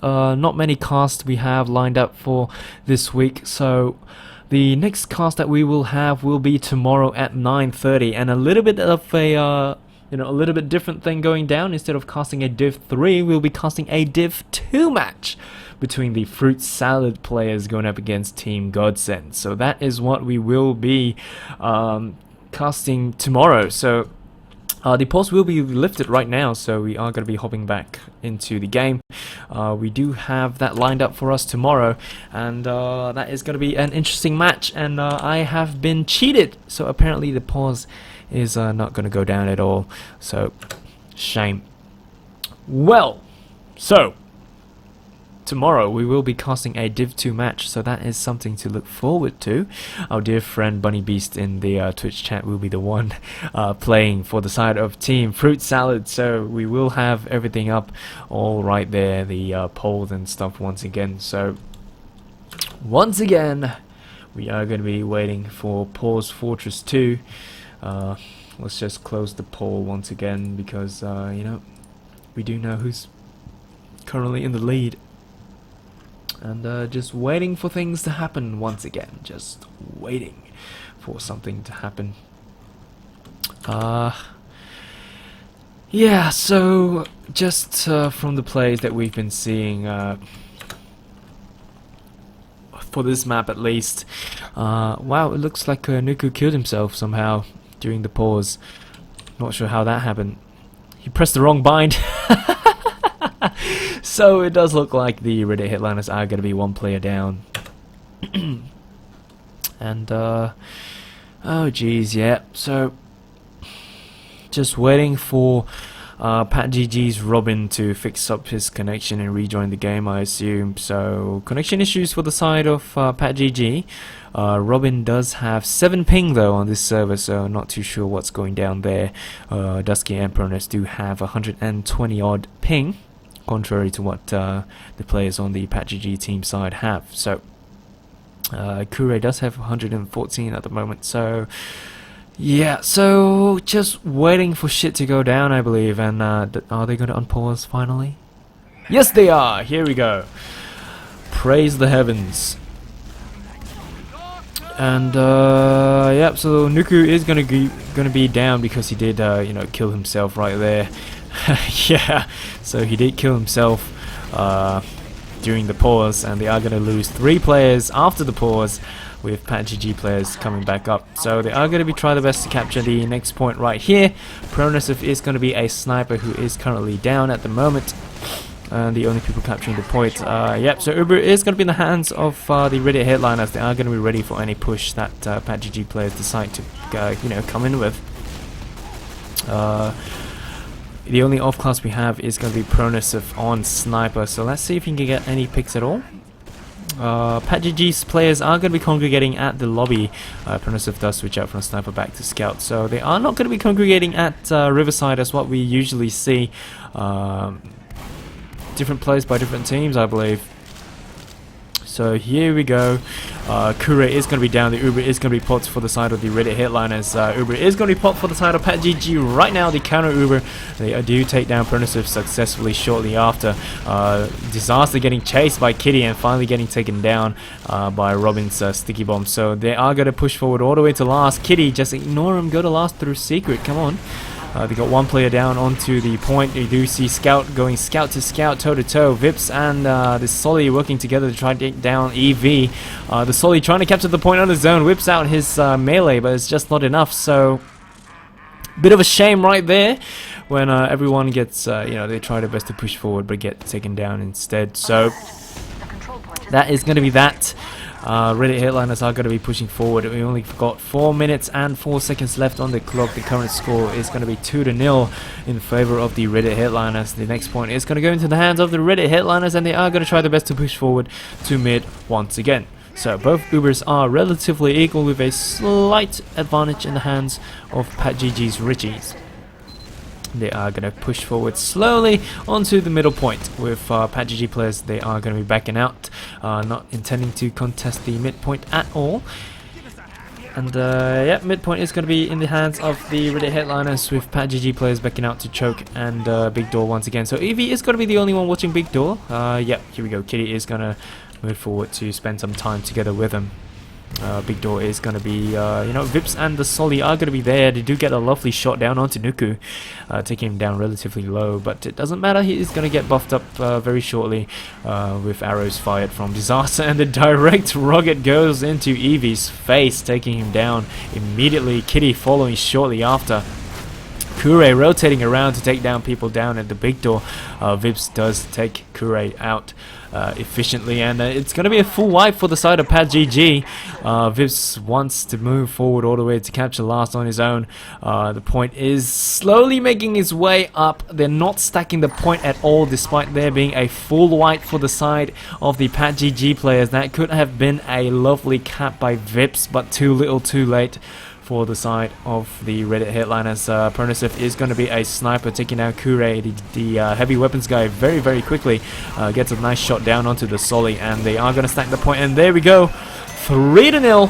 Not many casts we have lined up for this week, so the next cast that we will have will be tomorrow at 9:30, and a little bit of a a little bit different thing going down. Instead of casting a Div 3, we'll be casting a Div 2 match between the Fruit Salad players going up against Team Godsend. So that is what we will be casting tomorrow. So the pause will be lifted right now, so we are going to be hopping back into the game. We do have that lined up for us tomorrow, and that is going to be an interesting match, and I have been cheated, so apparently the pause is not going to go down at all, so shame. Well, so tomorrow we will be casting a Div 2 match, so that is something to look forward to. Our dear friend Bunny Beast in the Twitch chat will be the one playing for the side of Team Fruit Salad, so we will have everything up all right there, the polls and stuff once again. So once again, we are going to be waiting for pause Fortress 2. Let's just close the poll once again, because you know, we do know who's currently in the lead. And just waiting for things to happen once again. Just waiting for something to happen. Yeah, so just from the plays that we've been seeing for this map at least, wow, it looks like Nuku killed himself somehow during the pause. Not sure how that happened. He pressed the wrong bind. So it does look like the Reddit headliners are going to be one player down. And oh geez, yeah, so just waiting for PatGG's Robin to fix up his connection and rejoin the game, I assume. So connection issues for the side of PatGG. Robin does have 7 ping though on this server, so not too sure what's going down there. Dusky and Pronos do have 120 odd ping, contrary to what the players on the PatGG team side have. So Kure does have 114 at the moment, so yeah, so just waiting for shit to go down, I believe. And are they going to unpause finally? Yes, they are. Here we go. Praise the heavens. And yep, so Nuku is gonna be down because he did you know, kill himself right there. Yeah, so he did kill himself during the pause, and they are going to lose 3 players after the pause, with PatGG players coming back up. So they are going to be trying their best to capture the next point right here. Pronosif is going to be a sniper who is currently down at the moment, and the only people capturing the point. Yep, so Uber is going to be in the hands of the Reddit headliners. They are going to be ready for any push that PatGG players decide to come in with. The only off class we have is going to be Pronosif on sniper, so let's see if he can get any picks at all. PatGG's players are going to be congregating at the lobby. Pronosif does switch out from sniper back to scout, so they are not going to be congregating at Riverside as what we usually see. Different plays by different teams, I believe. So here we go. Kure is going to be down. The Uber is going to be popped for the side of the Reddit headliners. Uber is going to be popped for the side of PatGG right now. The counter Uber, they do take down Pronosif successfully shortly after. Disaster getting chased by Kitty and finally getting taken down by Robin's sticky bomb. So they are going to push forward all the way to last. Kitty, just ignore him. Go to last through secret. Come on. They got 1 player down onto the point. You do see Scout going scout to scout, toe to toe. Vips and the Solly working together to try to take down EV. The Solly trying to capture the point on his own, whips out his melee, but it's just not enough. So, bit of a shame right there when everyone gets, they try their best to push forward but get taken down instead. So, that is going to be that. Reddit headliners are going to be pushing forward. We only got 4 minutes and 4 seconds left on the clock. The current score is going to be 2-0 in favor of the Reddit headliners. The next point is going to go into the hands of the Reddit headliners, and they are going to try their best to push forward to mid once again. So both Ubers are relatively equal with a slight advantage in the hands of PatGG's Richies. They are going to push forward slowly onto the middle point. With PatGG players, they are going to be backing out, not intending to contest the midpoint at all. And yeah, midpoint is going to be in the hands of the Reddit headliners, with PatGG players backing out to choke and Big Door once again. So Evie is going to be the only one watching Big Door. Yep, here we go. Kitty is going to move forward to spend some time together with him. Big Door is going to be, Vips and the Solly are going to be there. They do get a lovely shot down onto Nuku, taking him down relatively low, but it doesn't matter. He is going to get buffed up very shortly with arrows fired from Disaster, and the direct rocket goes into Eevee's face, taking him down immediately. Kitty following shortly after. Kure rotating around to take down people down at the Big Door. Vips does take Kure out efficiently, and it's going to be a full wipe for the side of PatGG. Vips wants to move forward all the way to capture last on his own. The point is slowly making its way up. They're not stacking the point at all, despite there being a full wipe for the side of the PatGG players. That could have been a lovely cap by Vips, but too little too late for the side of the Reddit headliners. Pronosif is going to be a sniper, taking out Kure, the heavy weapons guy, very, very quickly. Gets a nice shot down onto the Solly, and they are going to stack the point, and there we go. 3-0.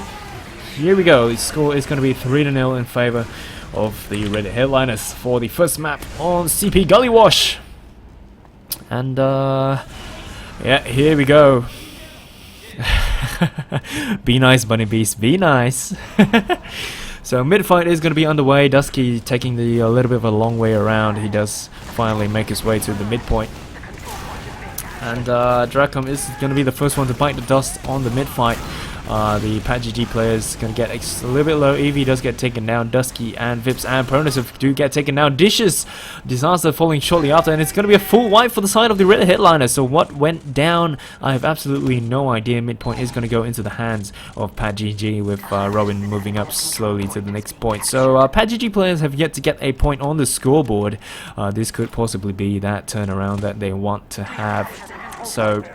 Here we go. The score is going to be 3-0 in favor of the Reddit headliners for the first map on CP Gully Wash. And yeah, here we go. Be nice, Bunny Beast, be nice. So mid-fight is going to be underway. Dusky taking the a little bit of a long way around. He does finally make his way to the midpoint. And Dracom is going to be the first one to bite the dust on the mid-fight. The PatGG players going to get a little bit low. Eevee does get taken down. Dusky and Vips and Pronosif do get taken down. Dishes, Disaster falling shortly after, and it's going to be a full wipe for the side of the Reddit headliner. So what went down, I have absolutely no idea. Midpoint is going to go into the hands of PatGG, with Robin moving up slowly to the next point. So PatGG players have yet to get a point on the scoreboard. This could possibly be that turnaround that they want to have. So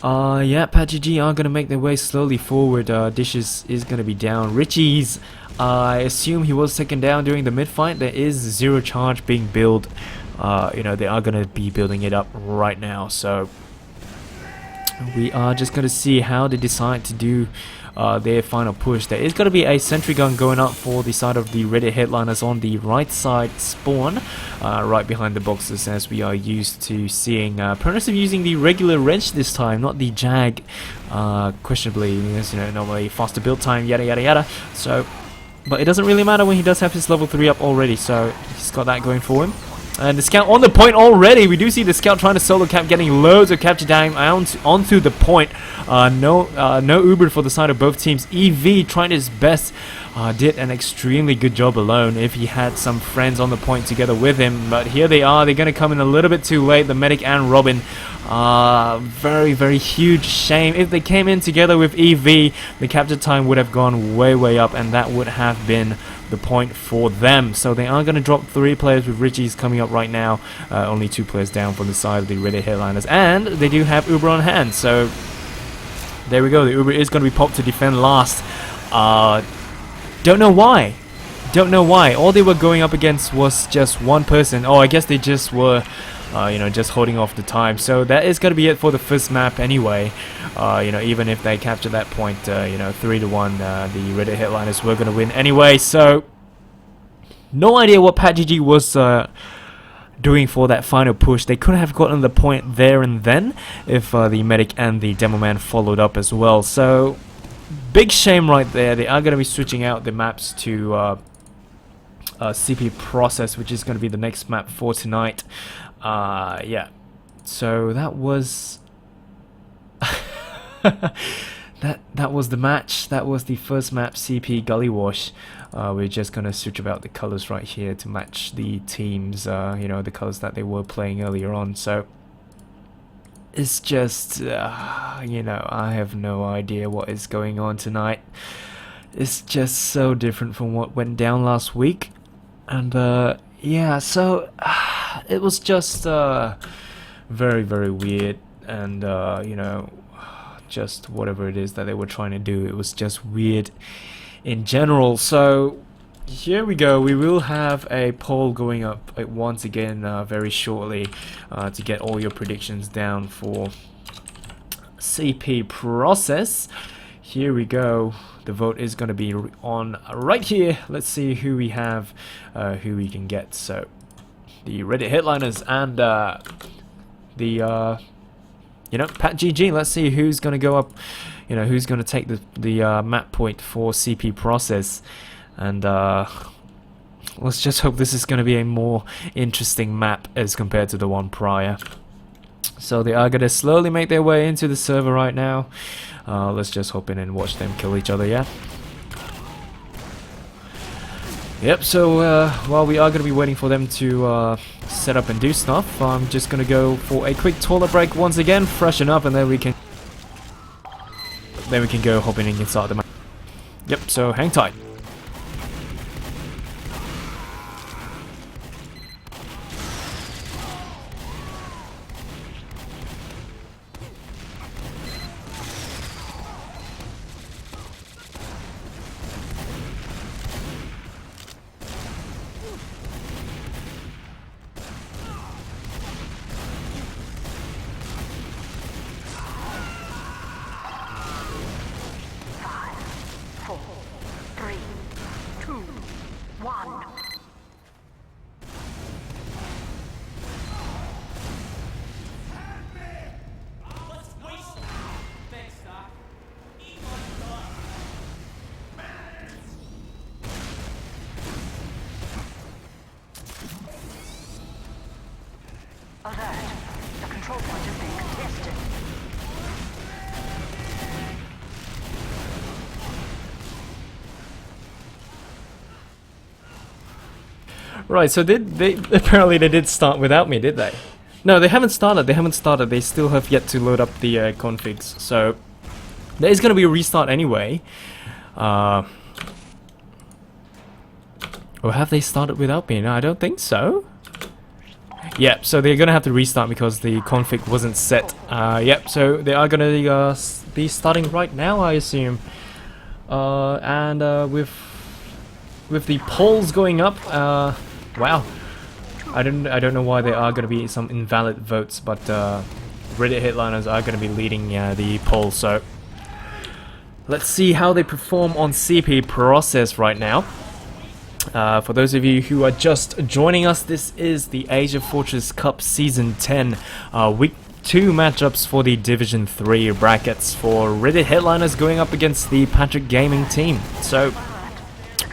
yeah, PatGG are going to make their way slowly forward. Dishes is going to be down. Richie's, I assume he was taken down during the mid-fight. There is zero charge being built. They are going to be building it up right now. So we are just going to see how they decide to do their final push. There is going to be a sentry gun going up for the side of the Reddit headliners on the right side spawn, right behind the boxes, as we are used to seeing. Pronosif using the regular wrench this time, not the Jag, questionably, because, normally faster build time, yada yada yada. So, but it doesn't really matter when he does have his level 3 up already, so he's got that going for him. And the scout on the point already. We do see the scout trying to solo cap, getting loads of capture time onto the point. No Uber for the side of both teams. EV trying his best. Did an extremely good job alone if he had some friends on the point together with him. But here they are. They're going to come in a little bit too late. The medic and Robin. Very, very huge shame. If they came in together with EV, the capture time would have gone way up, and that would have been the point for them. So they are going to drop 3 players with Richie's coming up right now. Only 2 players down from the side of the Reddit Headliners, and they do have Uber on hand. So there we go. The Uber is going to be popped to defend last. Don't know why. Don't know why. All they were going up against was just one person. Oh, I guess they just were just holding off the time. So that is going to be it for the first map anyway. Even if they capture that point, 3-1, the Reddit Headliners were going to win anyway. So no idea what PatGG was doing for that final push. They could have gotten the point there and then if the medic and the demo man followed up as well. So big shame right there. They are going to be switching out the maps to CP Process, which is going to be the next map for tonight. Yeah, so that was that was the match. That was the first map, CP Gully Wash. We're just gonna switch about the colors right here to match the teams, the colors that they were playing earlier on. So it's just I have no idea what is going on tonight. It's just so different from what went down last week. And yeah, so it was just very, very weird, and just whatever it is that they were trying to do, it was just weird in general. So here we go. We will have a poll going up once again very shortly to get all your predictions down for CP Process. Here we go. The vote is going to be on right here. Let's see who we have, who we can get. So the Reddit Headliners and the PatGG. Let's see who's going to go up, who's going to take the map point for CP Process. And let's just hope this is going to be a more interesting map as compared to the one prior. So they are going to slowly make their way into the server right now. Let's just hop in and watch them kill each other, yeah? Yep, so while we are going to be waiting for them to set up and do stuff, I'm just going to go for a quick toilet break once again, freshen up, and then we can go hopping in inside the map. Yep, so hang tight. Alert. The control point is being contested. Right, so apparently they did start without me, did they? No, they haven't started. They still have yet to load up the configs. So there is going to be a restart anyway. Or have they started without me? No, I don't think so. Yep, so they're going to have to restart because the config wasn't set. Yep, so they are going to be starting right now, I assume. And with the polls going up, wow. I don't know why there are going to be some invalid votes, but Reddit Headliners are going to be leading the poll. So let's see how they perform on CP Process right now. For those of you who are just joining us, this is the AsiaFortress Cup Season 10 Week 2 matchups for the Division 3 brackets for Reddit Headliners going up against the Patrick.Gaming team. So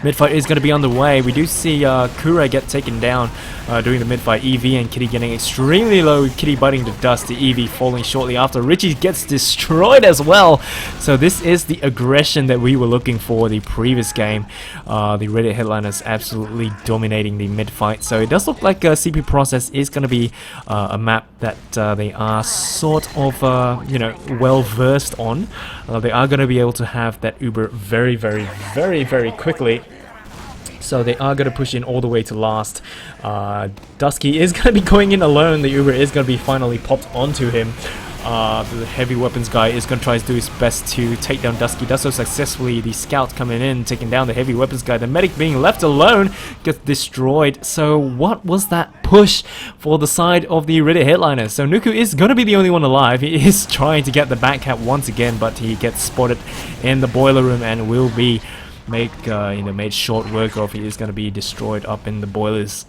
Mid-fight is going to be underway. We do see Kure get taken down during the mid-fight. EV and Kitty getting extremely low. Kitty biting the dust. The EV falling shortly after. Richie gets destroyed as well. So this is the aggression that we were looking for the previous game. The Reddit headliners absolutely dominating the mid-fight. So it does look like CP Process is going to be a map that they are sort of, you know, well versed on. They are going to be able to have that Uber very, very, very, very quickly. So they are going to push in all the way to last. Dusky is going to be going in alone. The Uber is going to be finally popped onto him. The heavy weapons guy is going to try to do his best to take down Dusky. Does so successfully. The scout coming in, taking down the heavy weapons guy. The medic being left alone gets destroyed. So what was that push for the side of the Reddit headliners? So Nuku is going to be the only one alive. He is trying to get the back cap once again, but he gets spotted in the boiler room and will be made short work of. He is going to be destroyed up in the boilers.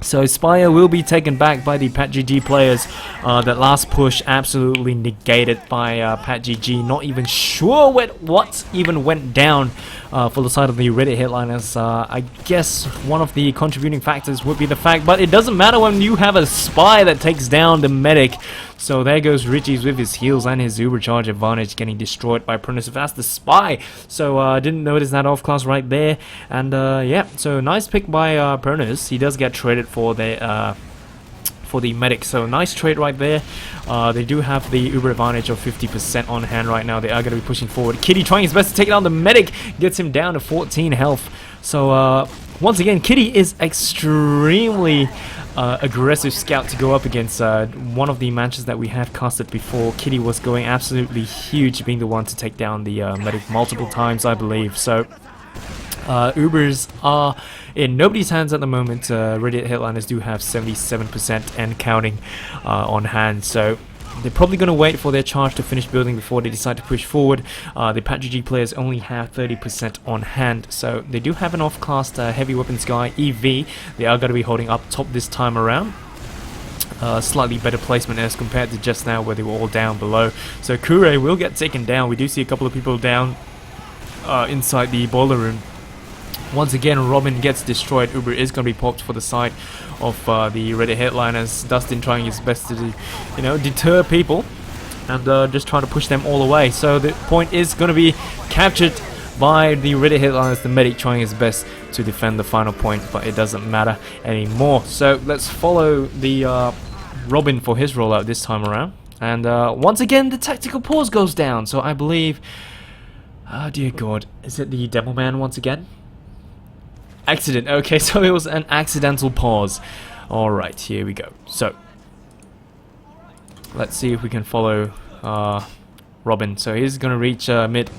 So Spire will be taken back by the PatGG players. That last push absolutely negated by PatGG. Not even sure what even went down for the side of the Reddit headliners. I guess one of the contributing factors would be the fact, but it doesn't matter when you have a spy that takes down the medic. So there goes Richie's with his heals and his Ubercharge advantage getting destroyed by Prentice. That's the spy. So didn't notice that off class right there. And yeah, so nice pick by Prentice. He does get traded for the medic. So nice trade right there. They do have the Uber advantage of 50% on hand right now. They are going to be pushing forward. Kitty trying his best to take down the medic. Gets him down to 14 health. So once again, Kitty is extremely aggressive scout to go up against. One of the matches that we have casted before, Kitty was going absolutely huge, being the one to take down the medic multiple times, I believe. So Ubers are in nobody's hands at the moment. Reddit headliners do have 77% and counting on hand. So they're probably going to wait for their charge to finish building before they decide to push forward. The PatGG players only have 30% on hand, so they do have an off-class heavy weapons guy, EV. They are going to be holding up top this time around. Slightly better placement as compared to just now where they were all down below. So Kure will get taken down. We do see a couple of people down inside the boiler room. Once again, Robin gets destroyed. Uber is going to be popped for the side of the Reddit headliners. Dustin trying his best to, deter people and just trying to push them all away. So the point is going to be captured by the Reddit headliners. The medic trying his best to defend the final point, but it doesn't matter anymore. So let's follow the Robin for his rollout this time around. And once again, the tactical pause goes down. So I believe, oh dear God, is it the Devilman once again? Accident. Okay, so it was an accidental pause. Alright, here we go. So let's see if we can follow Robin. So he's gonna reach mid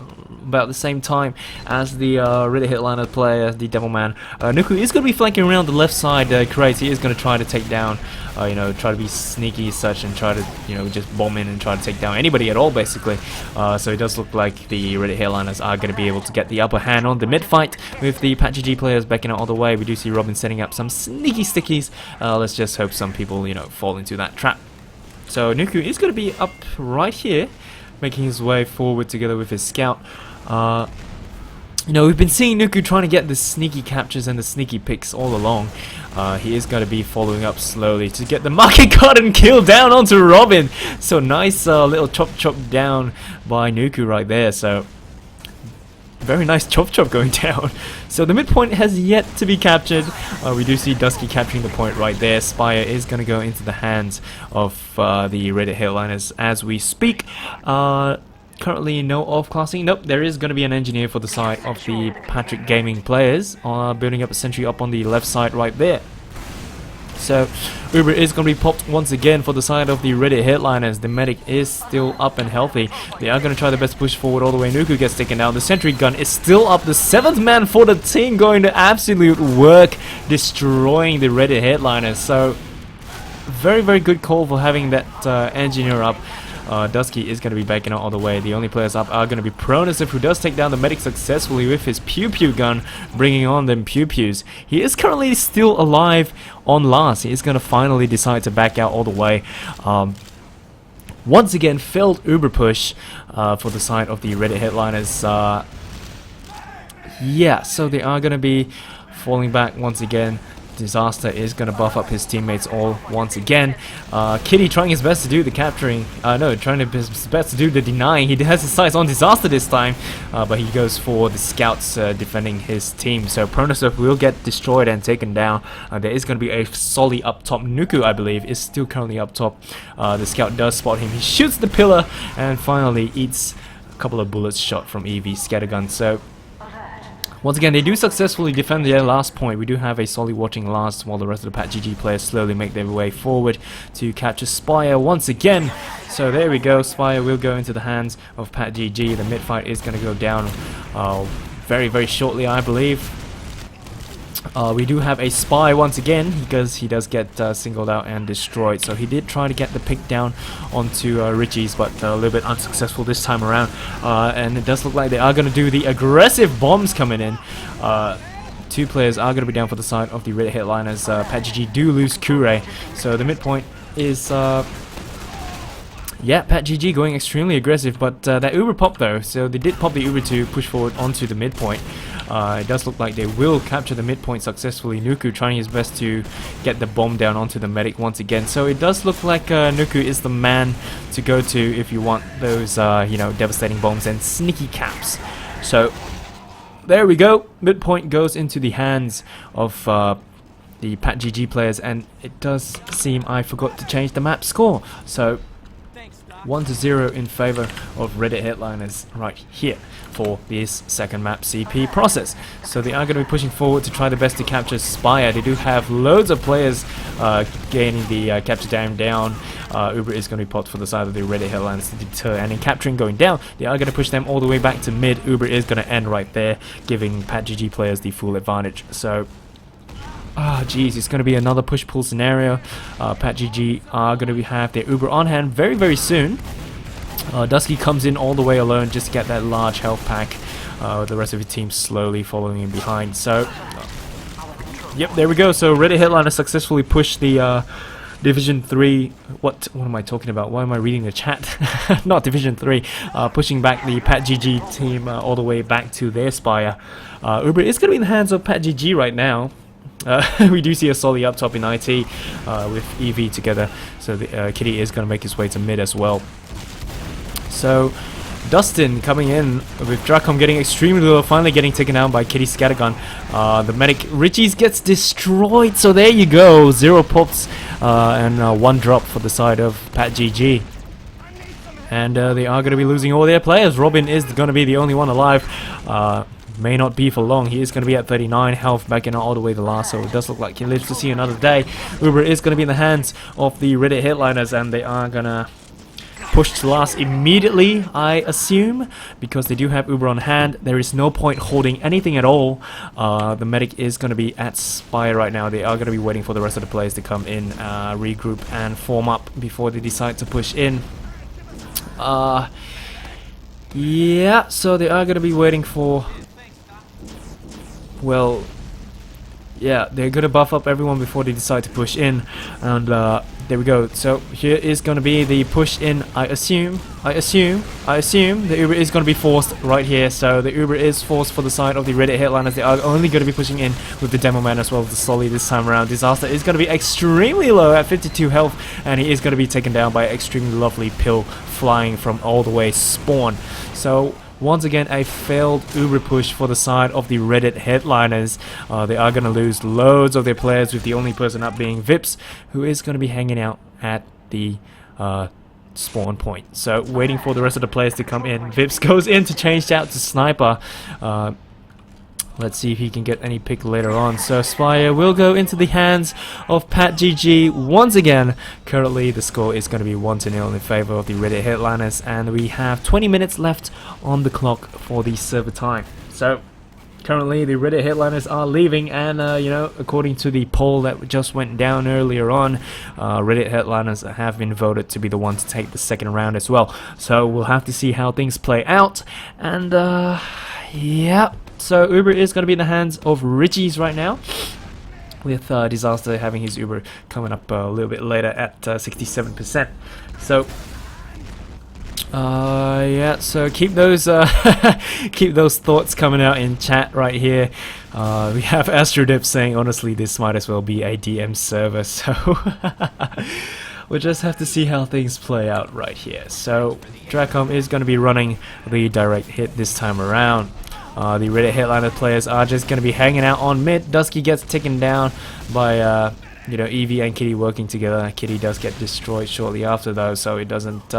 about the same time as the Reddit headliner player, the Devilman. Nuku is gonna be flanking around the left side. Crazy is gonna try to take down, try to be sneaky as such and try to, just bomb in and try to take down anybody at all, basically. So it does look like the Reddit headliners are gonna be able to get the upper hand on the mid fight with the PatGG players backing out all the way. We do see Robin setting up some sneaky stickies. Let's just hope some people, fall into that trap. So Nuku is gonna be up right here, making his way forward together with his scout. We've been seeing Nuku trying to get the sneaky captures and the sneaky picks all along. He is going to be following up slowly to get the market garden kill down onto Robin. So nice little chop down by Nuku right there. So very nice chop going down. So the midpoint has yet to be captured. We do see Dusky capturing the point right there. Spire is going to go into the hands of the Reddit headliners as we speak. Currently no off-classing. Nope, there is going to be an engineer for the side of the Patrick.Gaming players, building up a sentry up on the left side right there. So Uber is going to be popped once again for the side of the Reddit headliners. The medic is still up and healthy. They are going to try their best to push forward all the way. Nuku gets taken down. The sentry gun is still up. The 7th man for the team going to absolute work, destroying the Reddit headliners. So very, very good call for having that engineer up. Dusky is going to be backing out all the way. The only players up are going to be Pronisif, who does take down the medic successfully with his pew gun, bringing on them pews. He is currently still alive on last. He is going to finally decide to back out all the way. Once again, failed Uber push for the side of the Reddit headliners. yeah, so they are going to be falling back once again. Disaster is going to buff up his teammates all once again. Kitty trying his best to do the capturing. Trying his best to do the denying. He has his sights on Disaster this time, but he goes for the scouts defending his team. So Pronosov will get destroyed and taken down. There is going to be a Solly up top. Nuku, I believe, is still currently up top. The scout does spot him. He shoots the pillar and finally eats a couple of bullets shot from EV scattergun. So once again, they do successfully defend their last point. We do have a Solly watching last while the rest of the Pat.GG players slowly make their way forward to capture Spire once again. So there we go. Spire will go into the hands of Pat.GG. The mid fight is going to go down very, very shortly, I believe. We do have a Spy once again because he does get singled out and destroyed. So he did try to get the pick down onto Richie's, but a little bit unsuccessful this time around. And it does look like they are going to do the aggressive bombs coming in. Two players are going to be down for the side of the Red Headliners. Pat.GG do lose Kure, so the midpoint is yeah, Pat.GG going extremely aggressive, but that Uber popped though, so they did pop the Uber to push forward onto the midpoint. It does look like they will capture the midpoint successfully. Nuku trying his best to get the bomb down onto the medic once again. So it does look like Nuku is the man to go to if you want those, you know, devastating bombs and sneaky caps. So there we go. Midpoint goes into the hands of the Pat.GG players, and it does seem I forgot to change the map score. So 1-0 in favor of Reddit Headliners right here for this second map CP process. So they are going to be pushing forward to try the best to capture Spire. They do have loads of players gaining the capture down. Uber is going to be popped for the side of the Reddit Headliners to deter, and in capturing going down, they are going to push them all the way back to mid. Uber is going to end right there, giving Pat.GG players the full advantage. So geez, it's going to be another push-pull scenario. Pat.GG are going to have their Uber on hand very, very soon. Dusky comes in all the way alone just to get that large health pack. The rest of the team slowly following in behind. So, yep, there we go. So Reddit Headliner successfully pushed the Division 3. What am I talking about? Why am I reading the chat? Not Division 3. Pushing back the Pat.GG team all the way back to their Spire. Uber is going to be in the hands of Pat.GG right now. We do see a Solly up top in IT with EV together, so the, Kitty is going to make his way to mid as well. So Dustin coming in with Dracom getting extremely low, finally getting taken down by Kitty Scattergun. The medic Richie's gets destroyed, so there you go, 0 pops and 1 drop for the side of Pat.GG. And they are going to be losing all their players. Robin is going to be the only one alive. May not be for long. He is going to be at 39 health, backing out all the way to last, so it does look like he lives to see another day. Uber is going to be in the hands of the Reddit Headliners, and they are going to push to last immediately, I assume, because they do have Uber on hand. There is no point holding anything at all. The medic is going to be at Spire right now. They are going to be waiting for the rest of the players to come in, regroup and form up before they decide to push in. Yeah, so they are going to be waiting for... Well, yeah, they're gonna buff up everyone before they decide to push in, and there we go. So here is gonna be the push in. I assume the Uber is gonna be forced right here. So the Uber is forced for the side of the Reddit Headliners. They are only gonna be pushing in with the Demo Man as well as the Solly this time around. Disaster is gonna be extremely low at 52 health, and he is gonna be taken down by an extremely lovely pill flying from all the way spawn. So once again, a failed Uber push for the side of the Reddit Headliners. They are going to lose loads of their players, with the only person up being Vips, who is going to be hanging out at the spawn point. So waiting for the rest of the players to come in. Vips goes in to change out to Sniper. Let's see if he can get any pick later on. So Spire will go into the hands of Pat.GG once again. Currently the score is going to be 1-0 in favor of the Reddit Headliners, and we have 20 minutes left on the clock for the server time. So currently the Reddit Headliners are leaving, and you know, according to the poll that just went down earlier on, Reddit Headliners have been voted to be the one to take the second round as well. So we'll have to see how things play out, and yeah. So Uber is going to be in the hands of Richie's right now, with Disaster having his Uber coming up a little bit later at 67%. So Yeah, so keep those keep those thoughts coming out in chat right here. We have AstroDip saying, honestly, this might as well be a DM server, so we'll just have to see how things play out right here. So Dracom is going to be running the direct hit this time around. The Reddit Highlander players are just going to be hanging out on mid. Dusky gets taken down by you know, Evie and Kitty working together. Kitty does get destroyed shortly after though, so it doesn't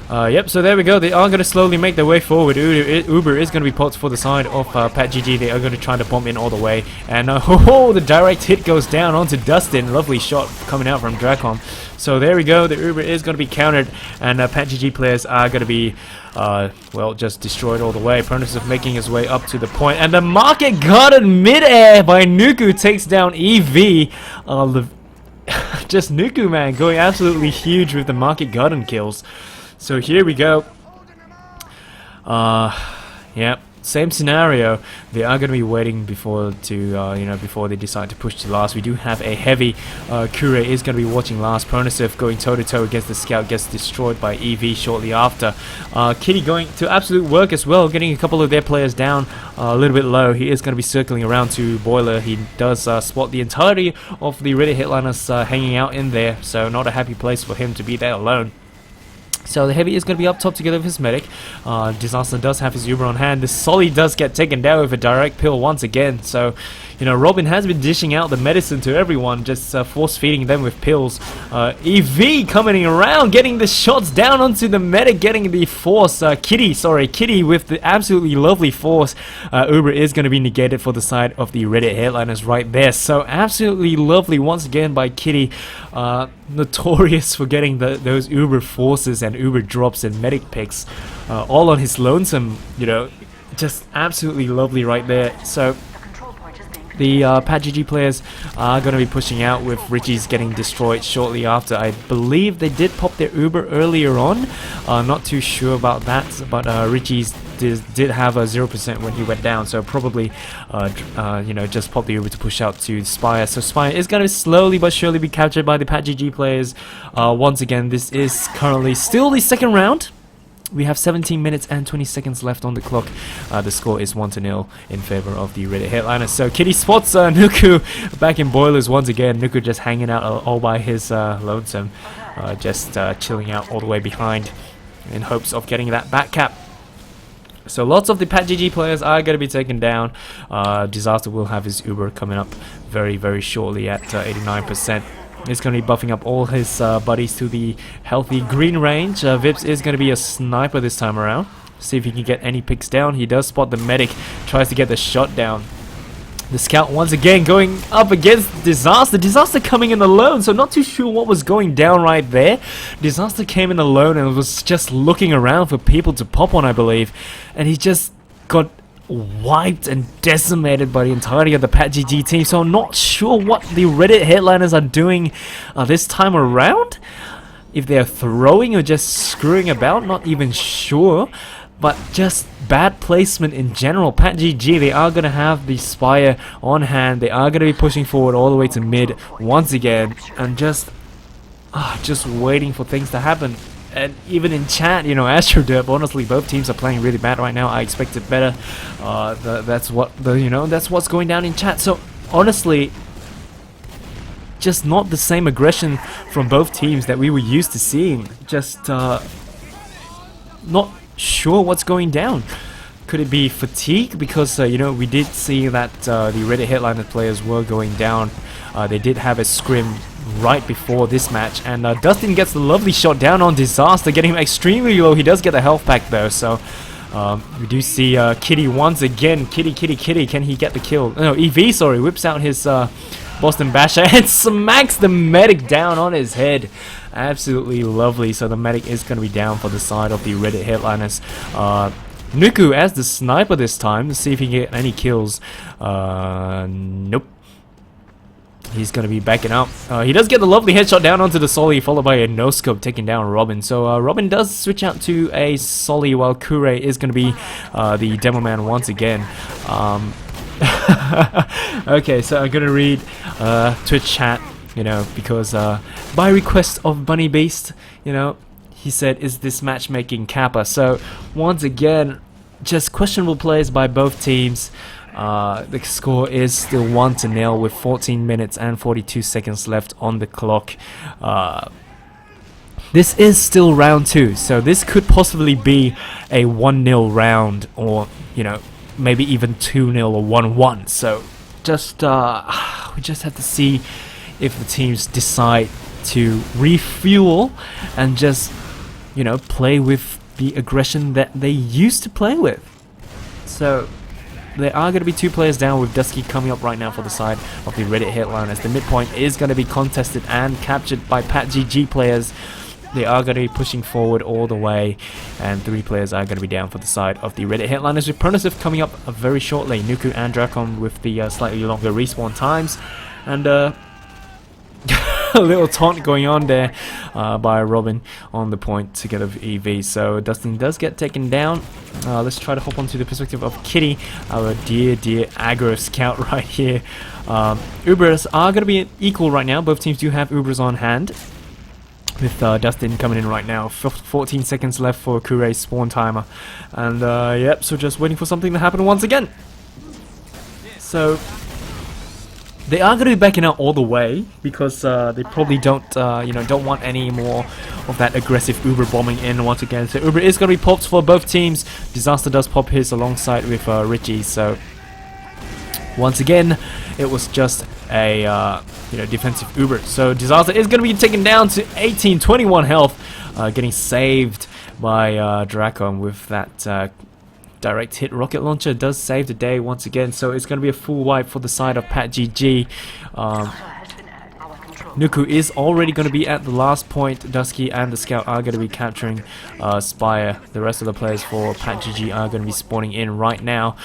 yep, so there we go. They are going to slowly make their way forward. Uber is going to be popped for the side of Pat.GG. They are going to try to bomb in all the way. And the direct hit goes down onto Dustin. Lovely shot coming out from Dracom. So there we go. The Uber is going to be countered. And Pat.GG players are going to be, well, just destroyed all the way. Pronosov making his way up to the point. And the market garden mid-air by Nuku takes down EV. Just Nuku, man, going absolutely huge with the market garden kills. So here we go. Yeah, same scenario. They are going to be waiting before to, you know, before they decide to push to last. We do have a heavy. Kure is going to be watching last. Pronosov going toe to toe against the scout, gets destroyed by EV shortly after. Kitty going to absolute work as well, getting a couple of their players down a little bit low. He is going to be circling around to Boiler. He does spot the entirety of the Reddit Hitliners hanging out in there, so not a happy place for him to be there alone. So the Heavy is going to be up top together with his medic. Disaster does have his Uber on hand. The Solly does get taken down with a direct pill once again. So, you know, Robin has been dishing out the medicine to everyone, just force feeding them with pills. EV coming around, getting the shots down onto the medic, getting the force. Kitty with the absolutely lovely force. Uber is going to be negated for the side of the Reddit headliners right there. So absolutely lovely once again by Kitty. Notorious for getting those Uber forces and Uber drops and medic picks all on his lonesome, you know, just absolutely lovely right there. So the Pat.GG players are going to be pushing out with Richie's getting destroyed shortly after. I believe they did pop their Uber earlier on. Not too sure about that, but Richie's did have a 0% when he went down, so probably you know, just pop the Uber to push out to Spire. So Spire is going to slowly but surely be captured by the Pat.GG players. Once again, this is currently still the second round. We have 17 minutes and 20 seconds left on the clock. The score is 1-0 in favor of the Reddit headliners. So Kitty spots Nuku back in Boilers once again. Nuku just hanging out all by his lonesome, just chilling out all the way behind in hopes of getting that back cap. So lots of the Pat.GG players are going to be taken down. Disaster will have his Uber coming up very, very shortly at 89%. He's going to be buffing up all his buddies to the healthy green range. Vips is going to be a sniper this time around. See if he can get any picks down. He does spot the medic, tries to get the shot down. The scout once again going up against Disaster. Disaster coming in alone, so not too sure what was going down right there. Disaster came in alone and was just looking around for people to pop on, I believe. And he just got wiped and decimated by the entirety of the Pat.GG team, so I'm not sure what the Reddit headliners are doing this time around. If they're throwing or just screwing about, not even sure. But just bad placement in general. Pat.GG, they are going to have the Spire on hand. They are going to be pushing forward all the way to mid once again. And just waiting for things to happen. And even in chat, you know, AstroDip, honestly, both teams are playing really bad right now. I expected better. That's what's going down in chat. So honestly, just not the same aggression from both teams that we were used to seeing. Just not sure what's going down. Could it be fatigue? Because you know, we did see that the Reddit headliner players were going down. They did have a scrim right before this match, and Dustin gets the lovely shot down on Disaster, getting him extremely low. He does get a health pack though, so we do see Kitty once again. Kitty, can he get the kill? No, EV, sorry, whips out his Boston Basher and smacks the medic down on his head. Absolutely lovely. So the medic is going to be down for the side of the Reddit headliners. Nuku as the sniper this time. Let's see if he can get any kills. Nope. He's going to be backing up. He does get the lovely headshot down onto the Solly, followed by a no-scope taking down Robin. So Robin does switch out to a Solly, while Kure is going to be the Demo Man once again. Okay, so I'm going to read Twitch chat, you know, because by request of Bunny Beast, you know, he said, "Is this matchmaking Kappa?" So once again, just questionable plays by both teams. The score is still 1-0 with 14 minutes and 42 seconds left on the clock. This is still round 2, so this could possibly be a 1-0 round, or you know, maybe even 2-0 or 1-1. So just we just have to see if the teams decide to refuel and just, you know, play with the aggression that they used to play with. So there are going to be 2 players down, with Dusky coming up right now for the side of the Reddit Headliners. The midpoint is going to be contested and captured by PatGG players. They are going to be pushing forward all the way, and 3 players are going to be down for the side of the Reddit Headliners, with Pronosif coming up very shortly. Nuku and Dracon with the slightly longer respawn times, and a little taunt going on there by Robin on the point together with EV. So Dustin does get taken down. Let's try to hop onto the perspective of Kitty, our dear aggro scout right here. Ubers are going to be equal right now. Both teams do have Ubers on hand, with Dustin coming in right now. 14 seconds left for Kurei's spawn timer, and yep, so just waiting for something to happen once again. So they are going to be backing out all the way, because they probably don't don't want any more of that aggressive Uber bombing in once again. So Uber is going to be popped for both teams. Disaster does pop his alongside with Richie. So once again, it was just a defensive Uber. So Disaster is going to be taken down to 18-21 health, getting saved by Dracon with that direct hit rocket launcher. Does save the day once again. So it's going to be a full wipe for the side of PatGG. Nuku is already going to be at the last point. Dusky and the Scout are going to be capturing Spire. The rest of the players for PatGG are going to be spawning in right now.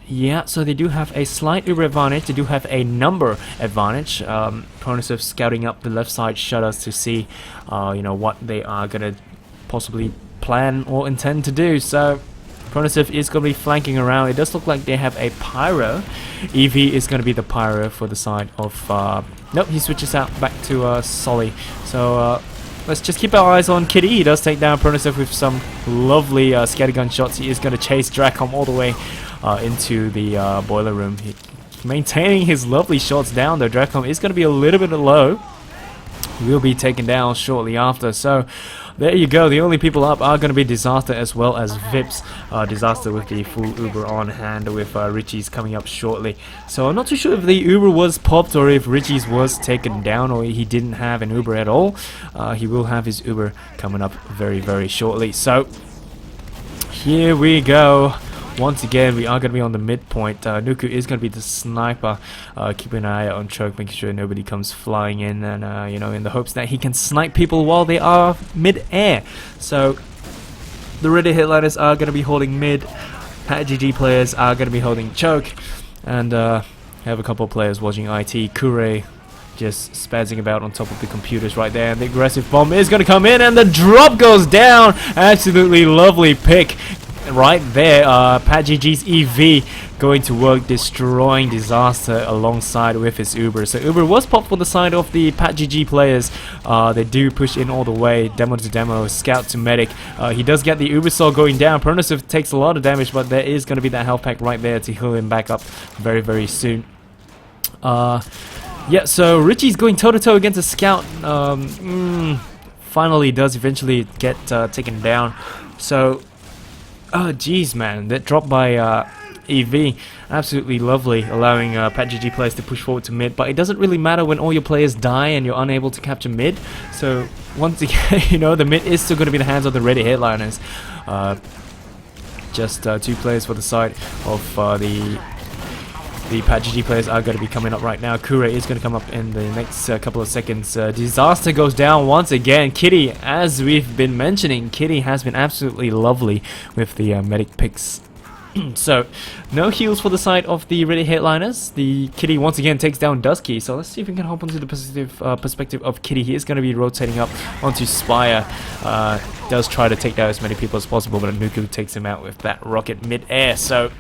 Yeah, so they do have a slight Uber advantage. They do have a number advantage. Pronosif scouting up the left side shutters to see, what they are gonna possibly plan or intend to do. So Pronosif is gonna be flanking around. It does look like they have a pyro. EV is gonna be the pyro for the side of. Nope, he switches out back to Solly. So let's just keep our eyes on Kitty. He does take down Pronosif with some lovely scattergun shots. He is gonna chase Dracom all the way into the boiler room. Maintaining his lovely shots down though. Dracom is going to be a little bit low. He will be taken down shortly after. So there you go. The only people up are going to be Disaster as well as Vips. Disaster with the full Uber on hand, with Richie's coming up shortly. So I'm not too sure if the Uber was popped or if Richie's was taken down, or he didn't have an Uber at all. He will have his Uber coming up very shortly. So here we go. Once again, we are going to be on the midpoint. Nuku is going to be the sniper, keeping an eye out on Choke, making sure nobody comes flying in, and in the hopes that he can snipe people while they are mid-air. So the Reddit Headliners are going to be holding mid. PatGG players are going to be holding Choke, and have a couple of players watching IT. Kurei just spazzing about on top of the computers right there, and the aggressive bomb is going to come in, and the drop goes down. Absolutely lovely pick right there. PatGG's EV going to work, destroying Disaster alongside with his Uber. So Uber was popped for the side of the PatGG players. They do push in all the way, demo to demo, scout to medic. He does get the Uber Soul going down. Pronosif takes a lot of damage, but there is going to be that health pack right there to heal him back up very soon. Yeah, so Richie's going toe-to-toe against a scout. Finally does eventually get taken down. So oh jeez, man, that drop by EV, absolutely lovely, allowing PatGG players to push forward to mid. But it doesn't really matter when all your players die and you're unable to capture mid. So once again, the mid is still going to be in the hands of the Reddit Headliners. Just 2 players for the side of the PatGG players are going to be coming up right now. Kurei is going to come up in the next couple of seconds. Disaster goes down once again. Kitty, as we've been mentioning, Kitty has been absolutely lovely with the medic picks. So, no heals for the side of the Reddit Headliners. The Kitty once again takes down Dusky. So let's see if we can hop onto the perspective of Kitty. He is going to be rotating up onto Spire. Does try to take down as many people as possible, but Nuku takes him out with that rocket mid-air. So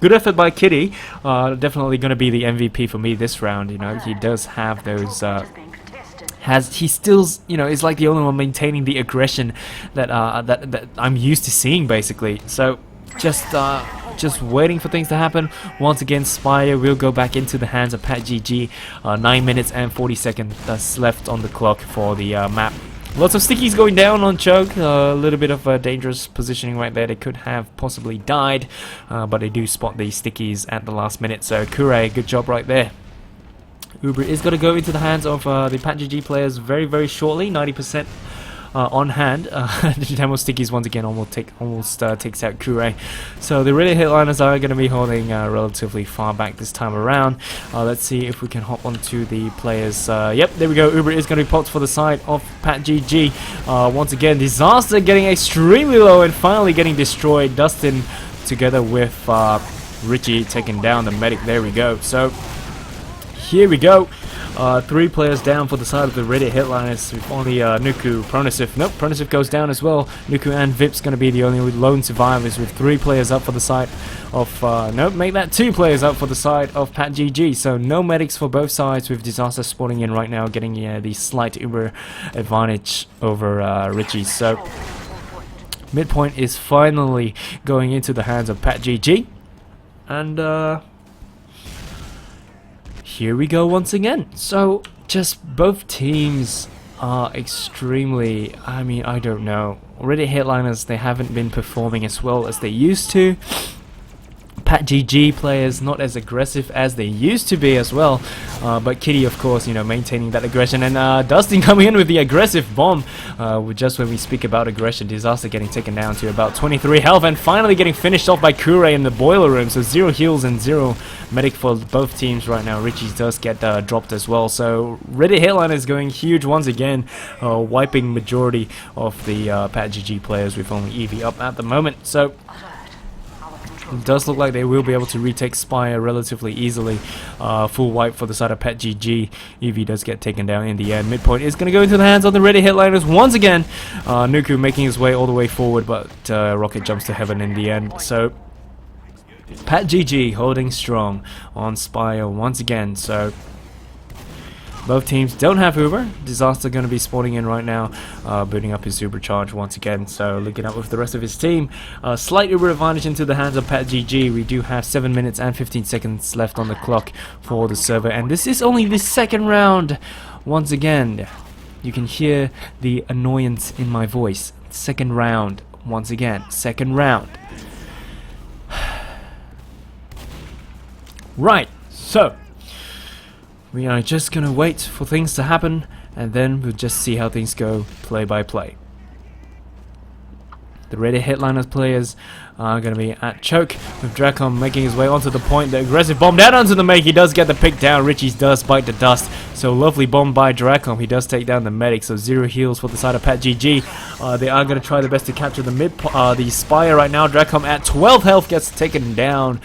good effort by Kitty. Definitely going to be the MVP for me this round. He does have those he still, is like the only one maintaining the aggression that that I'm used to seeing, basically. So just waiting for things to happen. Once again, Spire will go back into the hands of Pat.GG. 9 minutes and 40 seconds that's left on the clock for the map. Lots of stickies going down on Choke. A little bit of dangerous positioning right there. They could have possibly died, but they do spot these stickies at the last minute. So Kure, good job right there. Uber is going to go into the hands of the Pat.GG players very, very shortly. 90% on hand. The demo stickies once again almost takes out Kure. So the really hitliners are going to be holding relatively far back this time around. Let's see if we can hop onto the players. Yep, there we go. Uber is going to be popped for the side of Pat.GG. Once again, Disaster getting extremely low and finally getting destroyed. Dustin together with Richie taking down the medic. There we go. So here we go. 3 players down for the side of the Reddit hitliners with only Nuku, Pronosif. Nope, Pronosif goes down as well. Nuku and Vip's going to be the only lone survivors with 3 players up for the side of... nope, make that 2 players up for the side of Pat.GG. So no medics for both sides with Disaster spawning in right now, getting the slight Uber advantage over Richie. So midpoint is finally going into the hands of Pat.GG. And... here we go once again. So just both teams are extremely, I don't know. Already Headliners, they haven't been performing as well as they used to. Pat.GG players not as aggressive as they used to be as well, but Kitty, of course, maintaining that aggression, and Dustin coming in with the aggressive bomb. Just when we speak about aggression, Disaster getting taken down to about 23 health and finally getting finished off by Kure in the boiler room. So 0 heals and 0 medic for both teams right now. Richie does get dropped as well. So Reddit Headline is going huge once again, wiping majority of the Pat.GG players with only Eevee up at the moment. So it does look like they will be able to retake Spire relatively easily. Full wipe for the side of Pat.GG. Eevee does get taken down in the end. Midpoint is going to go into the hands of the Ready Headliners once again. Nuku making his way all the way forward, but Rocket jumps to heaven in the end. So Pat.GG holding strong on Spire once again. So both teams don't have Uber. Disaster going to be spawning in right now, booting up his Uber charge once again. So looking up with the rest of his team. Slight Uber advantage into the hands of Pat.GG. We do have 7 minutes and 15 seconds left on the clock for the server. And this is only the second round. Once again, you can hear the annoyance in my voice. Second round. Once again, second round. Right, so we are just gonna wait for things to happen, and then we'll just see how things go play by play. The Ready Headliners players are going to be at choke, with Dracom making his way onto the point. The aggressive bomb down onto the make. He does get the pick down. Richie does bite the dust. So lovely bomb by Dracom. He does take down the medic. So 0 heals for the side of Pat.GG. They are going to try their best to capture the Spire right now. Dracom at 12 health gets taken down.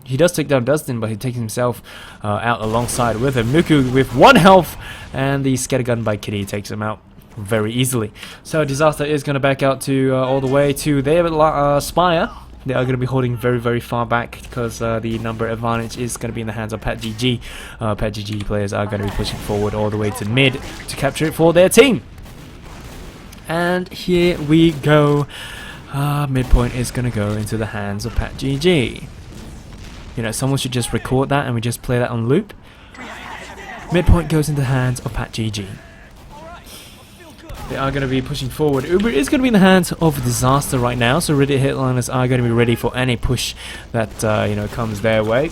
He does take down Dustin, but he takes himself out alongside with him. Nuku with 1 health, and the scattergun by Kitty takes him out very easily. So Disaster is going to back out to all the way to their Spire. They are going to be holding very, very far back because the number advantage is going to be in the hands of Pat.GG. Pat.GG players are going to be pushing forward all the way to mid to capture it for their team. And here we go. Midpoint is going to go into the hands of Pat.GG. You know, someone should just record that and we just play that on loop. Midpoint goes into the hands of Pat.GG. They are going to be pushing forward. Uber is going to be in the hands of Disaster right now, so Reddit Headliners are going to be ready for any push that comes their way.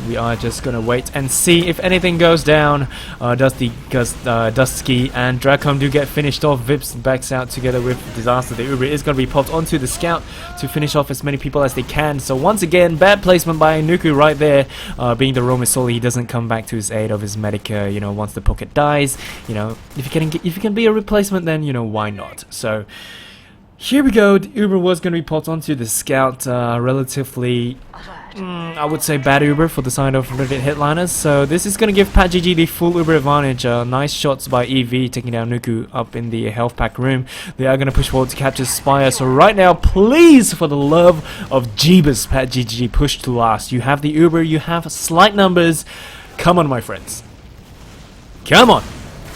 We are just going to wait and see if anything goes down. Dusky and Dracom do get finished off. Vips backs out together with Disaster. The Uber is going to be popped onto the scout to finish off as many people as they can. So once again, bad placement by Nuku right there. Being the Roman Soli, he doesn't come back to his aid of his medic. Once the pocket dies, if you can be a replacement, then why not? So here we go. The Uber was going to be popped onto the scout. Relatively, I would say bad Uber for the side of Reddit Headliners. So this is going to give Pat.GG the full Uber advantage. Nice shots by EV taking down Nuku up in the health pack room. They are going to push forward to capture Spire. So right now, please, for the love of Jeebus, Pat.GG push to last. You have the Uber, you have slight numbers. Come on, my friends. Come on.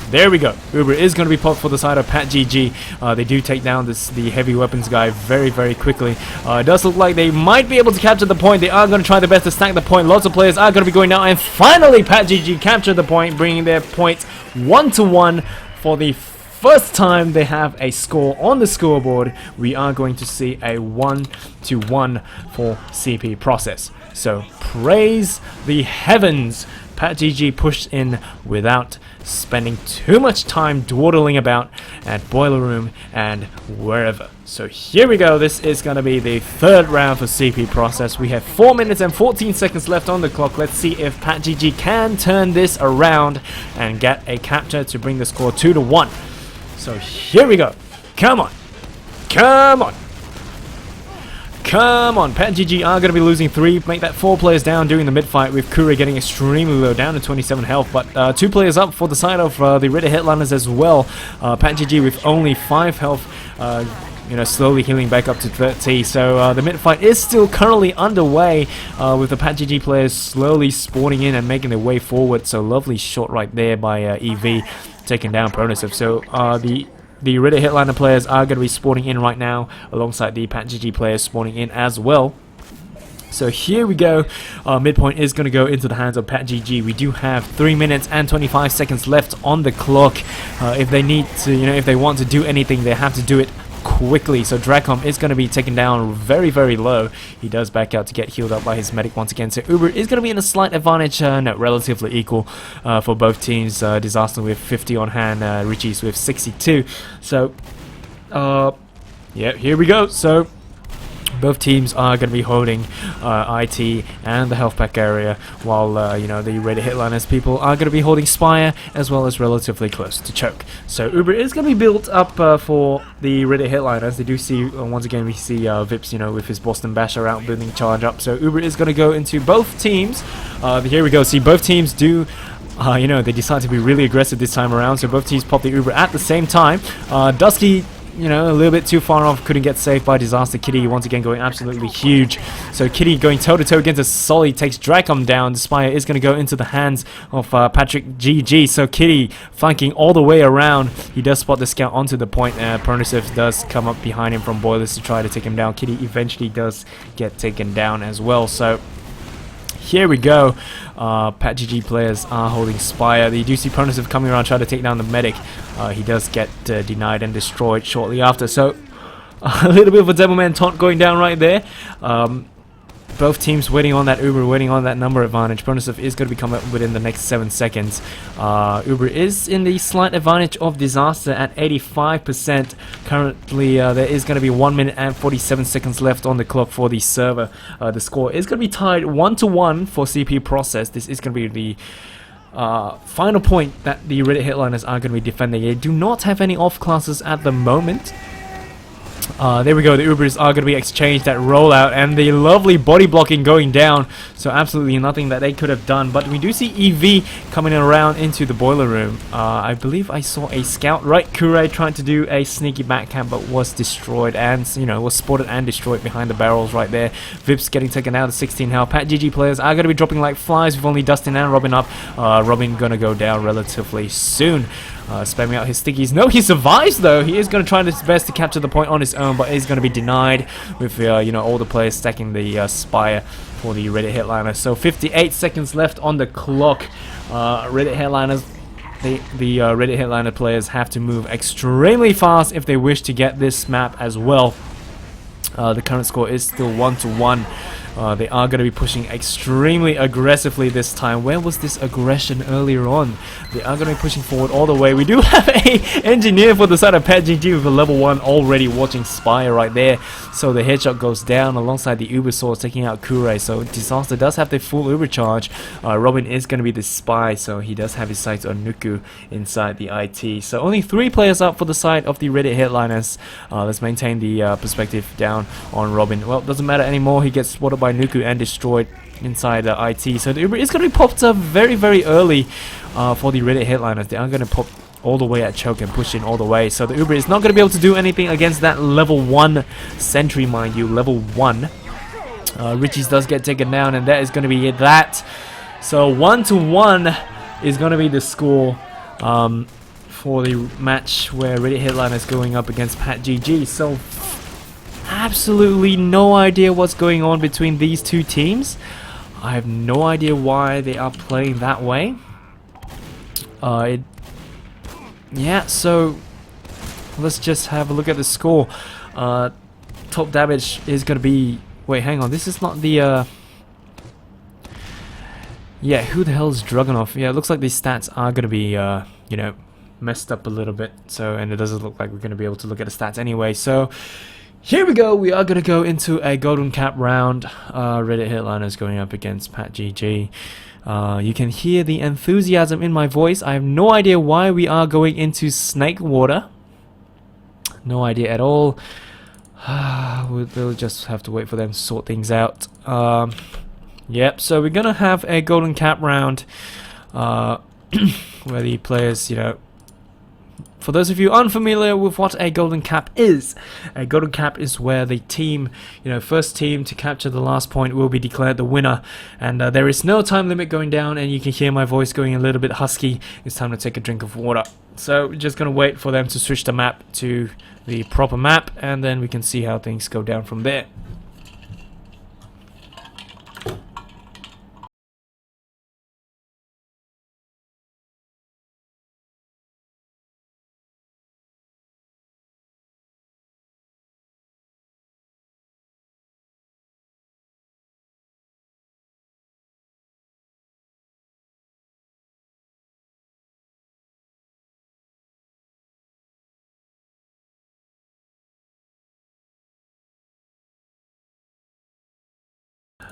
There we go. Uber is going to be popped for the side of Pat.GG. They do take down the heavy weapons guy very, very quickly. It does look like they might be able to capture the point. They are going to try their best to stack the point. Lots of players are going to be going down. And finally, Pat.GG captured the point, bringing their points 1-1 for the first time they have a score on the scoreboard. We are going to see a 1-1 for CP Process. So praise the heavens. Pat.GG pushed in without spending too much time dawdling about at Boiler Room and wherever. So here we go. This is going to be the third round for CP Process. We have 4 minutes and 14 seconds left on the clock. Let's see if Pat.GG can turn this around and get a capture to bring the score 2-1. So here we go. Come on. Come on. Come on, Pat.GG are going to be losing 3, make that 4 players down during the mid-fight, with Kure getting extremely low, down to 27 health, but 2 players up for the side of the Reddit Headliners as well. Pat.GG with only 5 health, slowly healing back up to 30, so the mid-fight is still currently underway, with the Pat.GG players slowly spawning in and making their way forward. So lovely shot right there by EV, taking down Pronosov. So the Reddit Headliner players are going to be spawning in right now, alongside the Pat.GG players spawning in as well. So here we go. Midpoint is going to go into the hands of Pat.GG. We do have 3 minutes and 25 seconds left on the clock. If they need to, if they want to do anything, they have to do it quickly. So Dracom is going to be taken down very, very low. He does back out to get healed up by his medic once again. So Uber is going to be in a slight advantage, no, relatively equal for both teams. Disaster with 50 on hand, Richie's with 62. So, yeah, here we go. So both teams are going to be holding IT and the health pack area, while the Reddit Hitliners people are going to be holding Spire, as well as relatively close to Choke. So Uber is going to be built up for the Reddit Hitliners. They do see, once again, we see Vips, with his Boston Basher out building charge up. So Uber is going to go into both teams. Here we go. See, both teams do they decide to be really aggressive this time around. So both teams pop the Uber at the same time. Dusky, a little bit too far off, couldn't get saved by Disaster. Kitty once again going absolutely huge. So Kitty going toe-to-toe against a Solly, takes Dracom down. The Spire is going to go into the hands of Patrick.GG. So Kitty flanking all the way around. He does spot the scout onto the point. Pronosov does come up behind him from Boilers to try to take him down. Kitty eventually does get taken down as well. So here we go. Pat.GG players are holding Spire. You do see Pronosov coming around trying to take down the medic. He does get denied and destroyed shortly after. So a little bit of a Devilman taunt going down right there. Both teams waiting on that Uber, waiting on that number advantage. Pronosov is going to be coming up within the next 7 seconds. Uber is in the slight advantage of Disaster at 85%. Currently, there is going to be 1 minute and 47 seconds left on the clock for the server. The score is going to be tied 1-1 for CP Process. This is going to be the final point that the Reddit Hitliners are going to be defending. They do not have any off classes at the moment. There we go, the Ubers are going to be exchanged, that rollout, and the lovely body blocking going down. So absolutely nothing that they could have done. But we do see EV coming around into the boiler room. I believe I saw a scout, right? Kure trying to do a sneaky backhand, but was destroyed and, was spotted and destroyed behind the barrels right there. Vips getting taken out to 16 health. Pat.GG players are going to be dropping like flies with only Dustin and Robin up. Robin going to go down relatively soon. Spamming out his stickies. No, he survives though. He is going to try his best to capture the point on his own, but he's going to be denied with all the players stacking the Spire for the Reddit Headliner. So 58 seconds left on the clock. Reddit Headliners, the Reddit Headliner players have to move extremely fast if they wish to get this map as well. The current score is still 1-1. They are going to be pushing extremely aggressively this time. Where was this aggression earlier on? They are going to be pushing forward all the way. We do have a engineer for the side of Pat.GG with a level 1 already watching Spire right there. So the headshot goes down alongside the Uber Source taking out Kure. So Disaster does have the full Uber charge. Robin is going to be the spy, so he does have his sights on Nuku inside the IT. So only 3 players up for the side of the Reddit Headliners. Let's maintain the perspective down on Robin. Well, it doesn't matter anymore. He gets spotted by Nuku and destroyed inside the IT. So the Uber is going to be popped up very, very early for the Reddit Headliners. They are going to pop all the way at Choke and push in all the way. So the Uber is not going to be able to do anything against that level 1 sentry, mind you. Level 1. Richie's does get taken down, and that is going to be that. So 1-1 is going to be the score. for the match where Reddit Headliner is going up against Pat.GG. So absolutely no idea what's going on between these two teams. I have no idea why they are playing that way. Yeah, so let's just have a look at the score. Top damage is going to be... Wait, hang on. This is not the... Yeah, who the hell is Dragunov? Yeah, it looks like these stats are going to be, you know, messed up a little bit. So, and it doesn't look like we're going to be able to look at the stats anyway. So, here we go. We are going to go into a golden cap round. Reddit Headliner is going up against Pat.GG. You can hear the enthusiasm in my voice. I have no idea why we are going into snake water. No idea at all. We'll just have to wait for them to sort things out. Yep, so we're gonna have a golden cap round where the players, you know, for those of you unfamiliar with what a golden cap is where the team, you know, first team to capture the last point will be declared the winner, and there is no time limit going down, and you can hear my voice going a little bit husky. It's time to take a drink of water. So we're just gonna wait for them to switch the map to the proper map, and then we can see how things go down from there.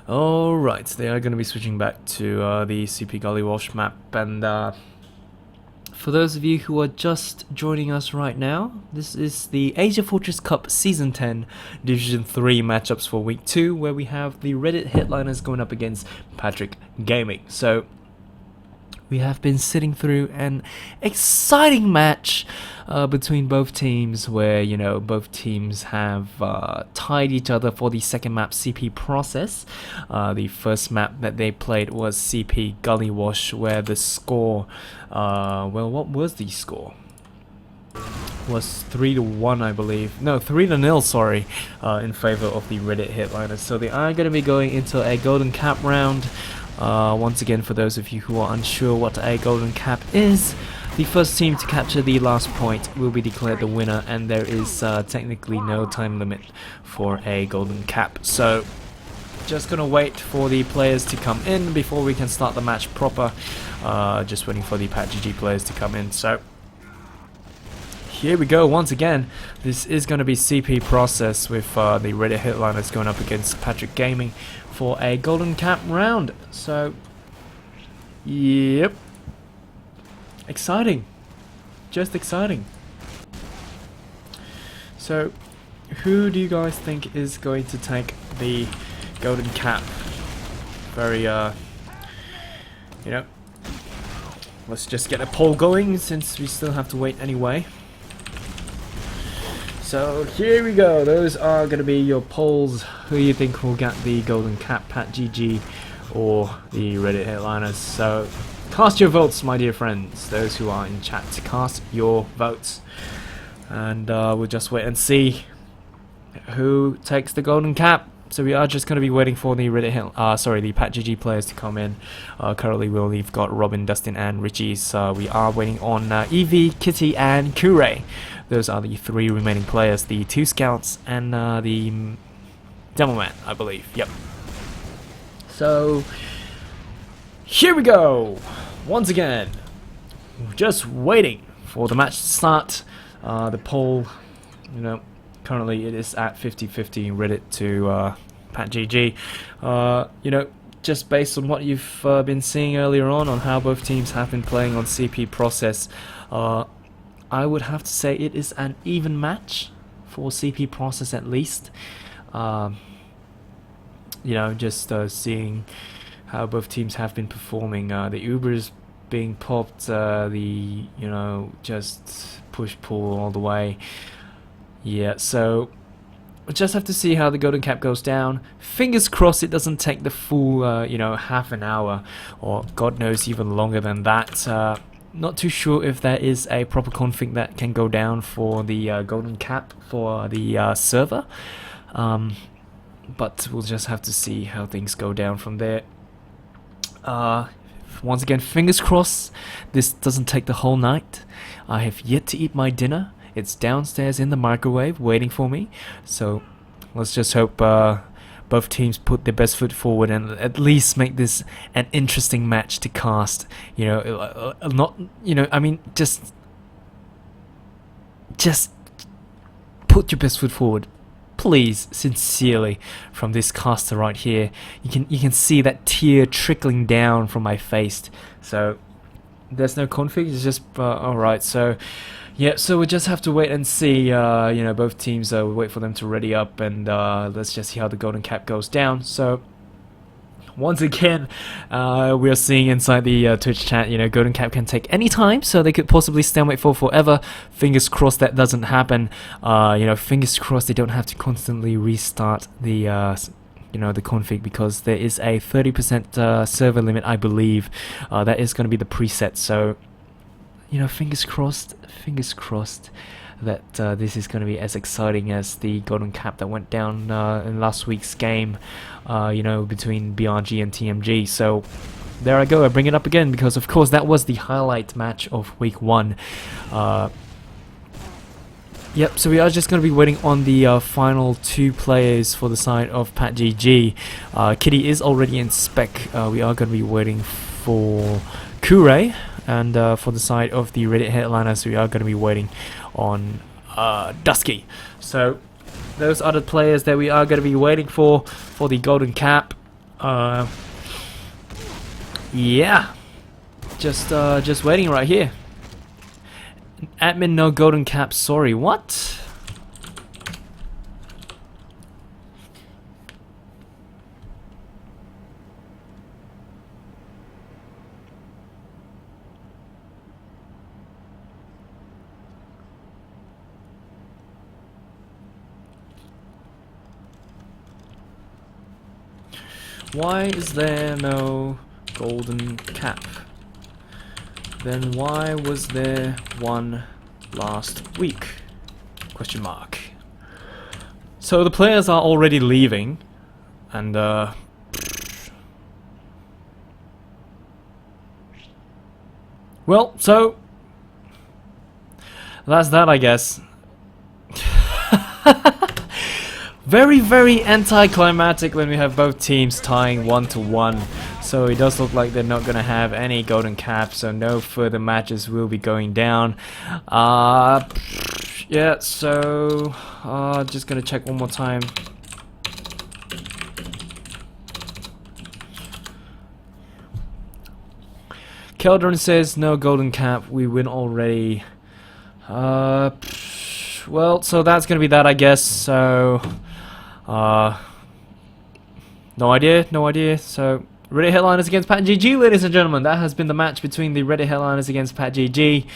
Alright, they are going to be switching back to the CP Gully Wash map, and for those of you who are just joining us right now, this is the AsiaFortress Cup Season 10 Division 3 matchups for Week 2, where we have the Reddit Headliners going up against Patrick.Gaming. So, we have been sitting through an exciting match between both teams where, you know, both teams have tied each other for the second map CP process. The first map that they played was CP Gully Wash, where the score, well, what was the score? Was 3-1, I believe. No, 3-0, sorry, in favor of the Reddit Headliners. So they are going to be going into a golden cap round. Once again, for those of you who are unsure what a golden cap is, the first team to capture the last point will be declared the winner, and there is technically no time limit for a golden cap. So just gonna wait for the players to come in before we can start the match proper. Just waiting for the Pat.GG players to come in. So here we go. Once again, this is going to be CP process with the Reddit Headliners going up against Patrick.Gaming for a golden cap round. So, yep, exciting, just exciting. So, who do you guys think is going to take the golden cap? Very, you know, let's just get a poll going since we still have to wait anyway. So here we go. Those are going to be your polls. Who you think will get the golden cap, Pat.GG or the Reddit Headliners? So cast your votes, my dear friends. Those who are in chat, cast your votes, and we'll just wait and see who takes the golden cap. So we are just going to be waiting for the the Pat.GG players to come in. Currently we've got Robin, Dustin, and Richie. So we are waiting on Evie, Kitty, and Kure. Those are the 3 remaining players, the 2 scouts and the Demoman, I believe. Yep. So here we go. Once again, just waiting for the match to start. The poll, you know, currently it is at 50-50 Reddit to Pat.GG. You know, just based on what you've been seeing earlier on how both teams have been playing on CP process, I would have to say it is an even match for CP process at least. You know, just seeing how both teams have been performing. The Ubers being popped, you know, just push-pull all the way. Yeah, so we just have to see how the golden cap goes down. Fingers crossed it doesn't take the full, you know, half an hour, or God knows even longer than that. not too sure if there is a proper config that can go down for the golden cap for the server, but we'll just have to see how things go down from there. Once again, fingers crossed this doesn't take the whole night. I have yet to eat my dinner. It's downstairs in the microwave waiting for me, so let's just hope both teams put their best foot forward and at least make this an interesting match to cast. You know, not, you know, I mean, just put your best foot forward, please, sincerely, from this caster right here. You can see that tear trickling down from my face. So there's no config. It's just all right. So. Yeah, so we just have to wait and see, you know, both teams, we wait for them to ready up, and let's just see how the golden cap goes down. So, once again, we are seeing inside the Twitch chat, you know, golden cap can take any time, so they could possibly stalemate for forever. Fingers crossed that doesn't happen. You know, fingers crossed they don't have to constantly restart the, you know, the config, because there is a 30% server limit, I believe. That is going to be the preset, so... You know, fingers crossed that this is going to be as exciting as the golden cap that went down in last week's game, you know, between BRG and TMG. So there I go, I bring it up again because of course that was the highlight match of week 1. Yep, so we are just going to be waiting on the final 2 players for the side of PatGG. Kitty is already in spec. We are going to be waiting for Kure. And for the side of the Reddit headliners, we are going to be waiting on Dusky. So those are the players that we are going to be waiting for the golden cap. Yeah, just waiting right here. Admin, no golden cap. Sorry, what? Why is there no golden cap? Then why was there one last week? Question mark. So the players are already leaving, and well, so that's that, I guess. Very, very anticlimactic when we have both teams tying 1-1. So it does look like they're not going to have any golden caps, so no further matches will be going down. Yeah, so just going to check one more time. Keldron says no golden cap, we win already. Well, so that's going to be that, I guess. So no idea. So Reddit headliners against PatGG, ladies and gentlemen. That has been the match between the Reddit headliners against PatGG.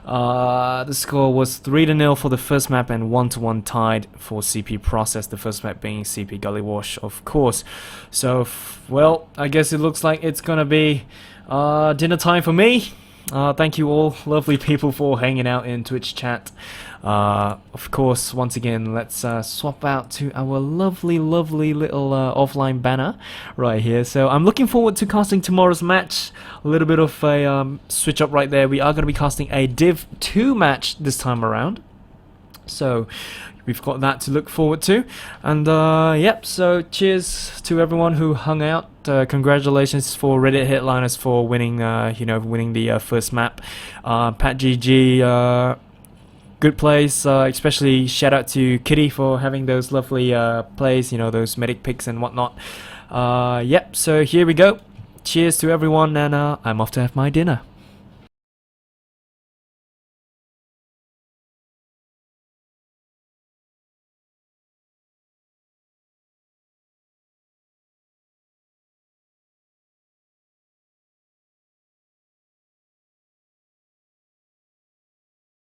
The score was 3-0 for the first map and 1-1 tied for CP Process. The first map being CP Gully Wash, of course. So, well, I guess it looks like it's gonna be dinner time for me. Thank you all, lovely people, for hanging out in Twitch chat. Of course, once again, let's swap out to our lovely little offline banner right here. So I'm looking forward to casting tomorrow's match. A little bit of a switch up right there. We are going to be casting a Div 2 match this time around. So we've got that to look forward to. And yep, so cheers to everyone who hung out. Congratulations for Reddit headliners for winning, you know, winning the first map. PatGG, good plays, especially shout out to Kitty for having those lovely plays, you know, those medic picks and whatnot. Yep, so here we go. Cheers to everyone, and I'm off to have my dinner.